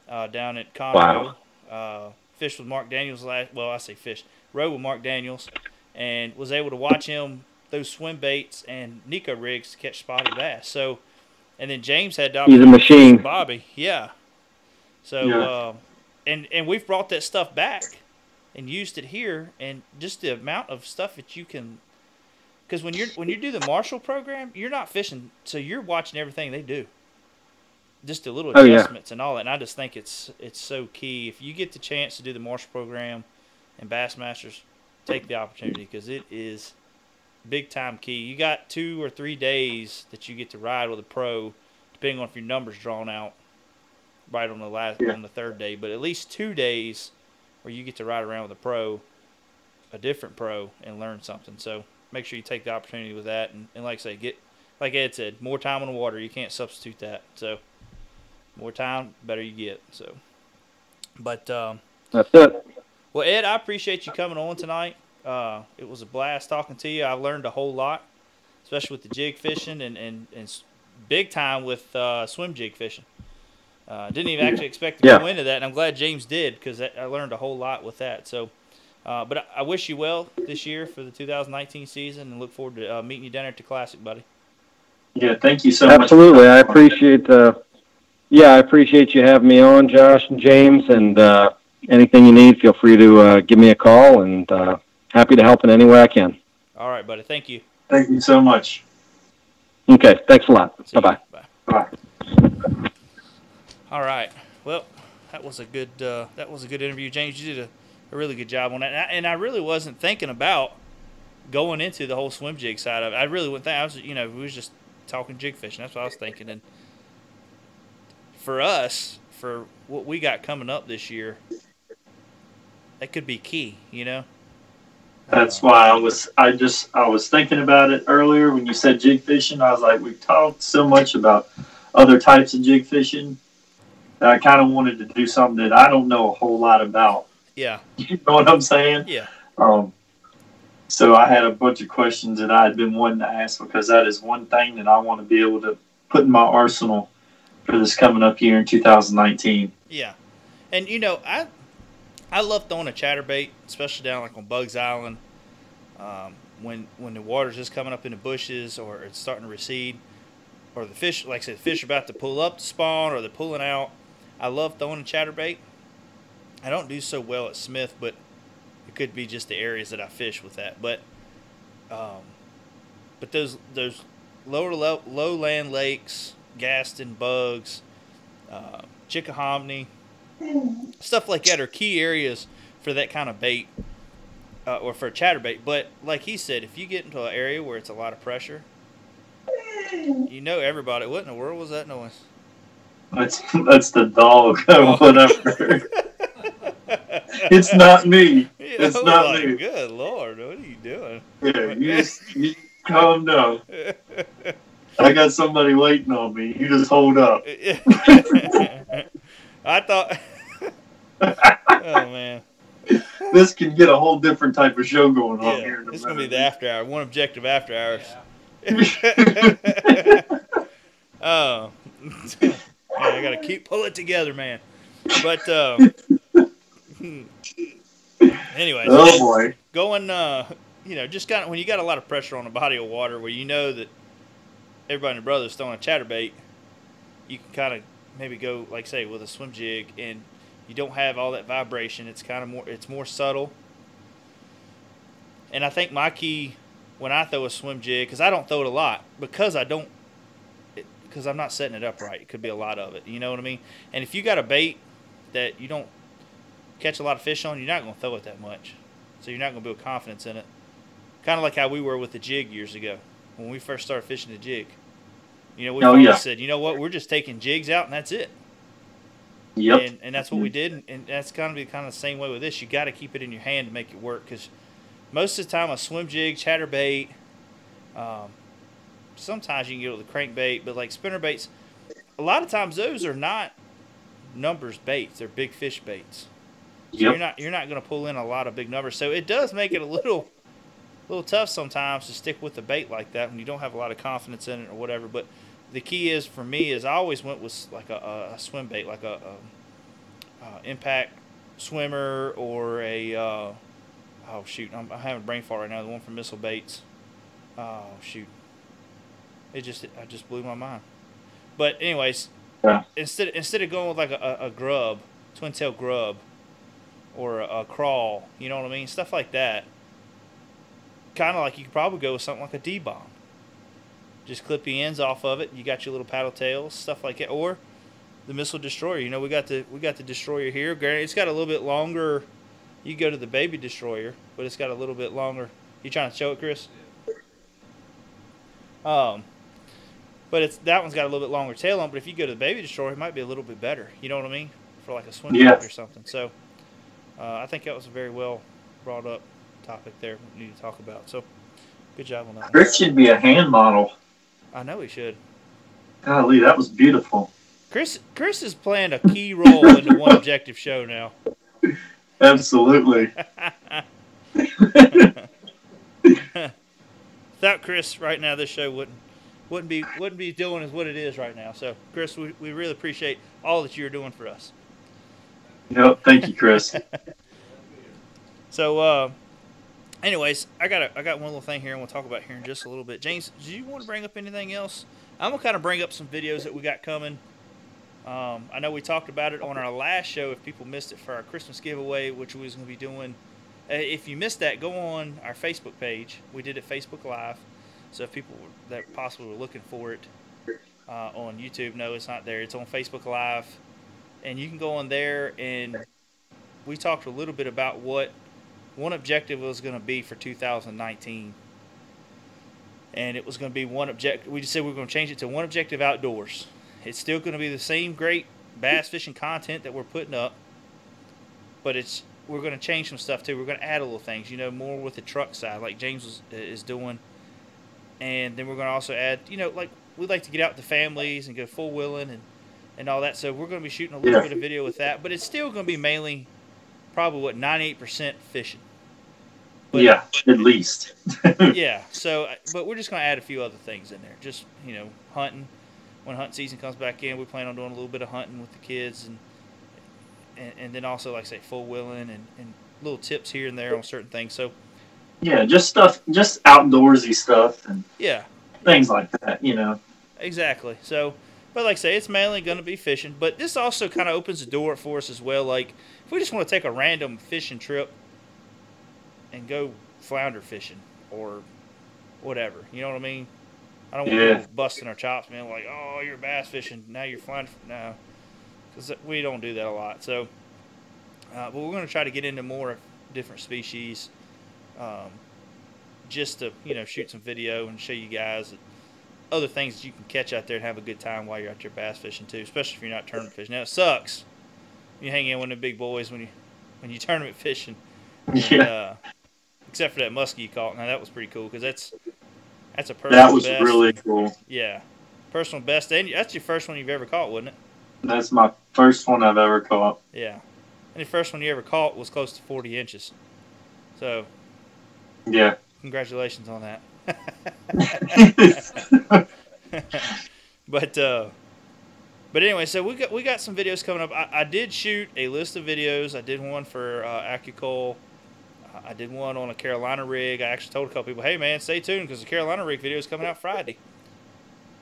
down at Conroe. Wow. Fished with Mark Daniels rode with Mark Daniels, and was able to watch him those swim baits and Nico rigs to catch spotted bass. So, and then James had the He's a machine. Bobby, yeah. So, and we've brought that stuff back and used it here, and just the amount of stuff that you can. Because when you do the Marshall program, you're not fishing, so you're watching everything they do. Just the little adjustments and all that. And I just think it's so key. If you get the chance to do the Marshall program and Bassmasters, take the opportunity, because it is big time key. You got 2 or 3 days that you get to ride with a pro, depending on if your number's drawn out right on the third day. But at least 2 days where you get to ride around with a different pro, and learn something. So make sure you take the opportunity with that, and like I say, like Ed said, more time on the water. You can't substitute that. So more time, better you get. So, but that's it. Well, Ed, I appreciate you coming on tonight. It was a blast talking to you. I learned a whole lot, especially with the jig fishing and big time with swim jig fishing. Didn't even actually expect to go into that, and I'm glad James did, because I learned a whole lot with that. So. But I wish you well this year for the 2019 season, and look forward to meeting you down there at the Classic, buddy. Yeah, thank you so much. Absolutely. I appreciate you having me on, Josh and James, and anything you need, feel free to give me a call, and happy to help in any way I can. All right, buddy. Thank you. Thank you so much. Okay, thanks a lot. See you. Bye-bye. Bye. Bye. All right. Well, that was a good interview, James. You did a really good job on that, and I really wasn't thinking about going into the whole swim jig side of it. I really wouldn't think. I was, we was just talking jig fishing. That's what I was thinking. And for us, for what we got coming up this year, that could be key. That's why I was thinking about it earlier when you said jig fishing. I was like, we've talked so much about other types of jig fishing that I kind of wanted to do something that I don't know a whole lot about. Yeah. You know what I'm saying? Yeah. So I had a bunch of questions that I had been wanting to ask, because that is one thing that I want to be able to put in my arsenal for this coming up year in 2019. Yeah. And, I love throwing a chatterbait, especially down like on Bugs Island, when the water's just coming up in the bushes or it's starting to recede, or the fish, like I said, the fish are about to pull up to spawn or they're pulling out. I love throwing a chatterbait. I don't do so well at Smith, but it could be just the areas that I fish with that. But those lowland lakes, Gaston, Bugs, Chickahominy, stuff like that are key areas for that kind of bait, or for a chatterbait. But like he said, if you get into an area where it's a lot of pressure, everybody. What in the world was that noise? That's the dog. Whatever. It's not me. It's not me. Good Lord, what are you doing? Yeah, you calm down. I got somebody waiting on me. You just hold up. I thought. Oh man. This can get a whole different type of show going on here. This is gonna be the after hour. OneObjective after hours. Oh. I gotta pull it together, man. But anyways. Oh boy. Going, just kind of when you got a lot of pressure on a body of water where you know that everybody and their brother's throwing a chatterbait, you can kind of maybe go, like say, with a swim jig, and you don't have all that vibration. It's kind of it's more subtle. And I think my key when I throw a swim jig, because I don't throw it a lot, because I'm not setting it up right. It could be a lot of it. You know what I mean? And if you got a bait that you don't catch a lot of fish on, you're not going to throw it that much. So you're not going to build confidence in it. Kind of like how we were with the jig years ago when we first started fishing the jig. We finally said, you know what, we're just taking jigs out and that's it. Yep. And that's what we did, and that's going to be kind of the same way with this. You got to keep it in your hand to make it work, because most of the time a swim jig, chatterbait, sometimes you can get with a crankbait, but like spinner baits, a lot of times those are not numbers baits; they're big fish baits. So yep. you're not going to pull in a lot of big numbers. So it does make it a little tough sometimes to stick with a bait like that when you don't have a lot of confidence in it or whatever. But the key is for me is I always went with like a swim bait, like a impact swimmer, or a oh shoot, I'm having a brain fart right now. The one from Missile Baits. Oh shoot, I just blew my mind. But anyways, yeah. Instead of going with like a grub, twin tail grub, or a crawl, you know what I mean, stuff like that. Kind of like you could probably go with something like a D-bomb. Just clip the ends off of it. You got your little paddle tails, stuff like that, or the missile destroyer. We got the destroyer here. Granted, it's got a little bit longer. You go to the baby destroyer, but it's got a little bit longer. You trying to show it, Chris? But that one's got a little bit longer tail on. But if you go to the baby destroyer, it might be a little bit better. You know what I mean? For like a swim jig or something. So I think that was a very well brought up topic there we need to talk about. So good job on that. Chris should be a hand model. I know he should. Golly, that was beautiful. Chris is playing a key role in the OneObjective show now. Absolutely. Without Chris right now, this show wouldn't be doing as what it is right now. So Chris, we really appreciate all that you're doing for us. Yep, thank you, Chris. So anyways, I got one little thing here I want to talk about here in just a little bit. James, do you want to bring up anything else? I'm gonna kind of bring up some videos that we got coming. I know we talked about it on our last show. If people missed it for our Christmas giveaway, which we was going to be doing, if you missed that, go on our Facebook page. We did it Facebook Live, so if people that possibly were looking for it on YouTube, no, it's not there. It's on Facebook Live, and you can go on there. And we talked a little bit about what OneObjective was going to be for 2019. And it was going to be OneObjective. We just said we were going to change it to OneObjective Outdoors. It's still going to be the same great bass fishing content that we're putting up, but we're going to change some stuff too. We're going to add a little things, more with the truck side, like James is doing, and then we're going to also add, like we like to get out with the families and go full wheeling and all that. So we're going to be shooting a little bit of video with that, but it's still going to be mainly probably 98% fishing. But, yeah, at least. Yeah. So, but we're just going to add a few other things in there. Just hunting. When hunting season comes back in, we plan on doing a little bit of hunting with the kids, and then also, like I say, full wheeling and little tips here and there on certain things. So yeah, just outdoorsy stuff and things like that, Exactly. So, but like I say, it's mainly going to be fishing, but this also kind of opens the door for us as well. Like if we just want to take a random fishing trip and go flounder fishing or whatever, you know what I mean? I don't want people busting our chops, man. Like, oh, you're bass fishing, now you're flounder. No, because we don't do that a lot. So, but we're going to try to get into more different species, just to shoot some video and show you guys other things that you can catch out there and have a good time while you're out there bass fishing too. Especially if you're not tournament fishing. Now it sucks when you hang in with the big boys when you tournament fishing. And, except for that muskie you caught. Now that was pretty cool because that's a personal That was best. really cool. Yeah. Personal best. And that's your first one you've ever caught, wasn't it? That's my first one I've ever caught. Yeah. And the first one you ever caught was close to 40 inches. So, yeah. Congratulations on that. But anyway, so we got some videos coming up. I did shoot a list of videos. I did one for AccuCoil. I did one on a Carolina rig. I actually told a couple people, hey, man, stay tuned because the Carolina rig video is coming out Friday.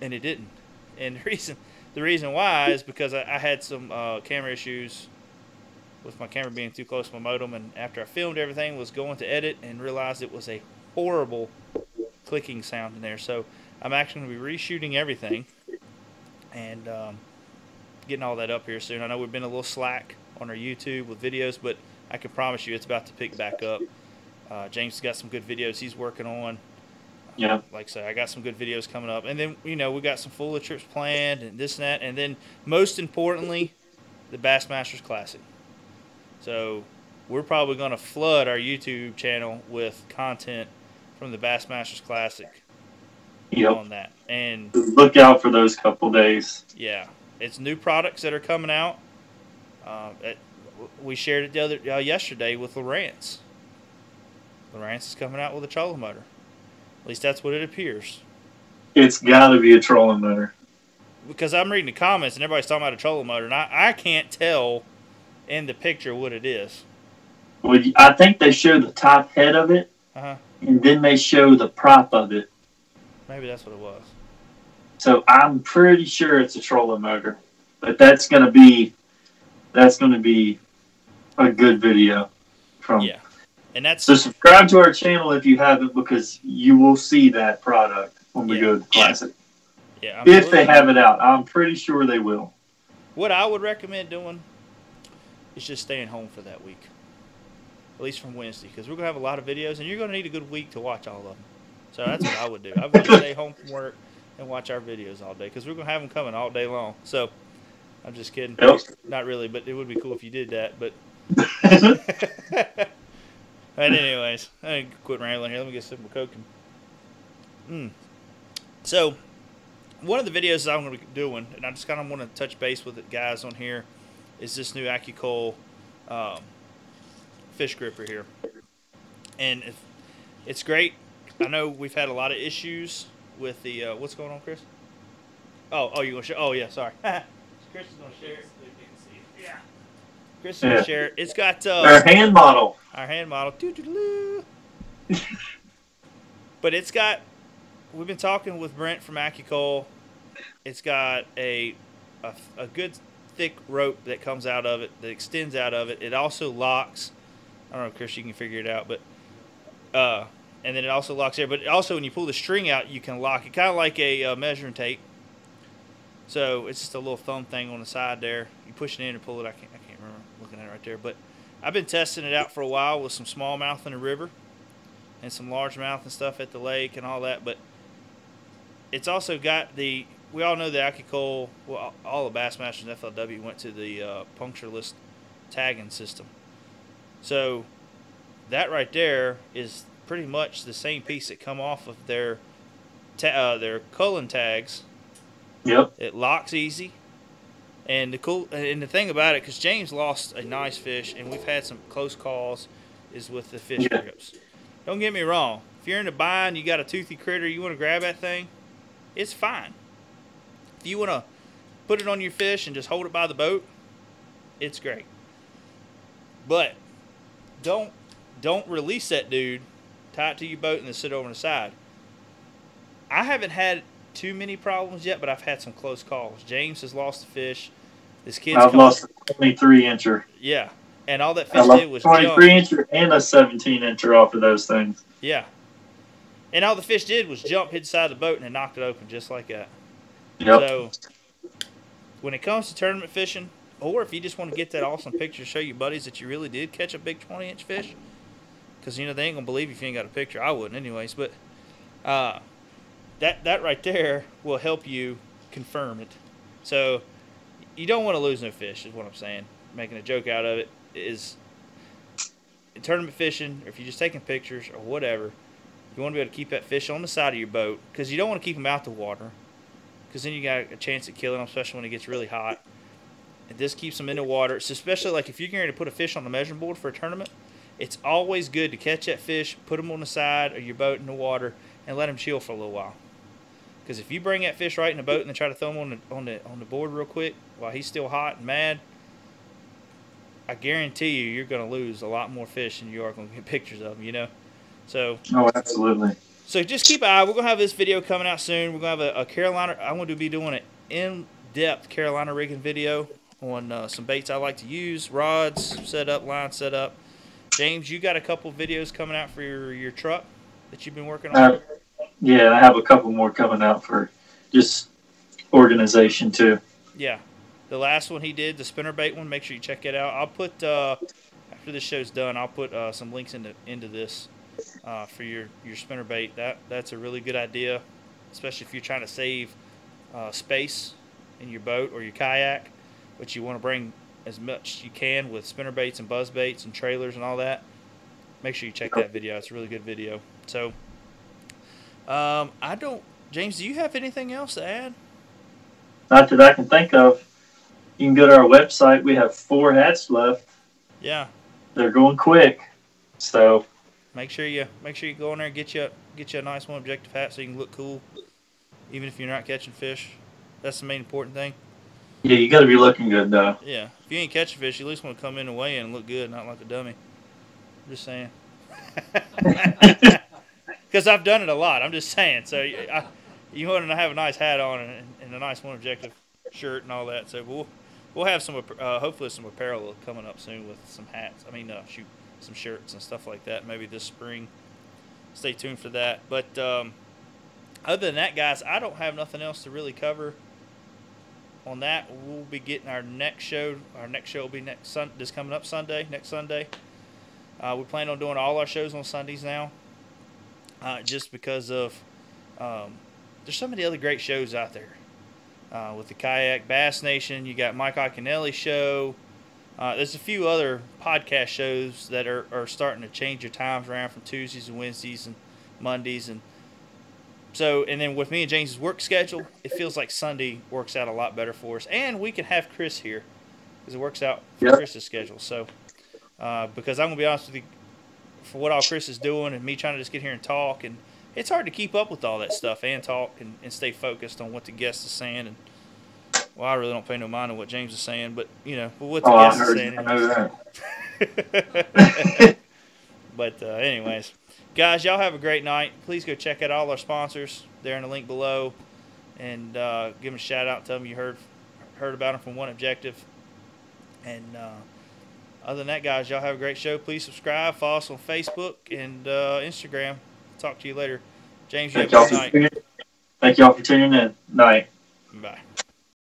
And it didn't. And the reason why is because I had some camera issues with my camera being too close to my modem. And after I filmed everything, was going to edit and realized it was a horrible clicking sound in there. So I'm actually going to be reshooting everything and getting all that up here soon. I know we've been a little slack on our YouTube with videos, but I can promise you it's about to pick back up. James has got some good videos he's working on. Yeah. Like I say, I got some good videos coming up. And then, we got some full trips planned and this and that. And then, most importantly, the Bassmasters Classic. So, we're probably going to flood our YouTube channel with content from the Bassmasters Classic on that. And look out for those couple days. Yeah. It's new products that are coming out. We shared it yesterday with Loughran's. Loughran's is coming out with a trolling motor. At least that's what it appears. It's got to be a trolling motor. Because I'm reading the comments and everybody's talking about a trolling motor, and I can't tell in the picture what it is. Well, I think they show the top head of it, and then they show the prop of it. Maybe that's what it was. So I'm pretty sure it's a trolling motor, but that's going to be a good video. And that's so subscribe to our channel if you haven't, because you will see that product when we go to the Classic. Yeah, if they have it out, I'm pretty sure they will. What I would recommend doing is just staying home for that week, at least from Wednesday, because we're gonna have a lot of videos, and you're gonna need a good week to watch all of them. So that's what I would do. I would stay home from work and watch our videos all day, because we're gonna have them coming all day long. So I'm just kidding. Yep. Not really, but it would be cool if you did that. But but anyways, I quit rambling here. Let me get some more coke. So one of the videos I'm going to be doing, and I just kind of want to touch base with it, guys, on here, is this new AccuCoil fish gripper here. And it's great. I know we've had a lot of issues with the what's going on, Chris? Oh, you're going to share? Oh, yeah, sorry. Chris is going to share it. Yeah. Chris is going to share it. It's got our hand model. Our hand model. But it's got, we've been talking with Brent from AccuCoil. It's got a good thick rope that comes out of it, that extends out of it. It also locks. I don't know, Chris, you can figure it out, but and then it also locks there. But also, when you pull the string out, you can lock it, kind of like a measuring tape. So it's just a little thumb thing on the side there. You push it in and pull it. I can't remember looking at it right there, but I've been testing it out for a while with some smallmouth in the river and some largemouth and stuff at the lake and all that. But it's also got we all know the Acicole, well, all the Bassmasters and FLW went to the punctureless tagging system. So that right there is pretty much the same piece that come off of their culling tags. Yep. It locks easy. And the thing about it, because James lost a nice fish, and we've had some close calls, is with the fish grips. Don't get me wrong. If you're in a bind, you got a toothy critter, you want to grab that thing, it's fine. If you want to put it on your fish and just hold it by the boat, it's great. But don't release that dude, tie it to your boat, and then sit over on the side. I haven't had too many problems yet, but I've had some close calls. James has lost a fish. This kid's I've lost a 23-incher. Yeah, and all that fish did was 23-incher and a 17-incher off of those things. Yeah, and all the fish did was jump, hit the side of the boat, and it knocked it open just like that. Yep. So when it comes to tournament fishing, or if you just want to get that awesome picture to show your buddies that you really did catch a big 20-inch fish, because, they ain't going to believe you if you ain't got a picture. I wouldn't anyways, but that right there will help you confirm it. So you don't want to lose no fish is what I'm saying. Making a joke out of it is in tournament fishing, or if you're just taking pictures or whatever, you want to be able to keep that fish on the side of your boat, because you don't want to keep them out the water, because then you got a chance at killing them, especially when it gets really hot. And this keeps them in the water. It's especially like if you're going to put a fish on the measuring board for a tournament, it's always good to catch that fish, put them on the side of your boat in the water, and let them chill for a little while. Because if you bring that fish right in the boat and then try to throw him on the board real quick while he's still hot and mad, I guarantee you're going to lose a lot more fish than you are going to get pictures of them, So. Oh, absolutely. So just keep an eye. We're going to have this video coming out soon. We're going to have a Carolina. I'm going to be doing an in-depth Carolina rigging video on some baits I like to use, rods set up, line set up. James, you got a couple videos coming out for your truck that you've been working on? Yeah, I have a couple more coming out for just organization too. Yeah. The last one he did, the spinnerbait one, make sure you check it out. I'll put, after this show's done, I'll put some links into this for your spinnerbait. That's a really good idea, especially if you're trying to save space in your boat or your kayak, but you want to bring as much you can with spinnerbaits and buzzbaits and trailers and all that. Make sure you check that video. It's a really good video. So, James, do you have anything else to add? Not that I can think of. You can go to our website. We have 4 hats left. Yeah. They're going quick. So make sure you go in there and get you a nice OneObjective hat so you can look cool, even if you're not catching fish. That's the main important thing. Yeah, you got to be looking good though. Yeah. If you ain't catching fish, you at least want to come in and weigh in and look good, not like a dummy. I'm just saying. Because I've done it a lot. I'm just saying. So you want to have a nice hat on and a nice OneObjective shirt and all that. So we'll have some hopefully some apparel coming up soon with some hats. Some shirts and stuff like that. Maybe this spring. Stay tuned for that. But other than that, guys, I don't have nothing else to really cover on that. We'll be getting our next show. Our next show will be this coming up Sunday. Next Sunday. We plan on doing all our shows on Sundays now. Just because of there's so many other great shows out there with the Kayak, Bass Nation. You got Mike Iaconelli's show. There's a few other podcast shows that are starting to change your times around from Tuesdays and Wednesdays and Mondays, and then with me and James's work schedule, it feels like Sunday works out a lot better for us, and we can have Chris here because it works out for Chris's schedule. So because I'm gonna be honest with you, for what all Chris is doing and me trying to just get here and talk, and it's hard to keep up with all that stuff and talk and stay focused on what the guest is saying. And well, I really don't pay no mind on what James is saying, but what the guest is saying. I know that. But anyways, guys, y'all have a great night. Please go check out all our sponsors. They're in the link below, and give them a shout out. Tell them you heard about them from OneObjective. And other than that, guys, y'all have a great show. Please subscribe, follow us on Facebook and Instagram. Talk to you later. James, you have a good night. Thank y'all for tuning in. Night. Bye.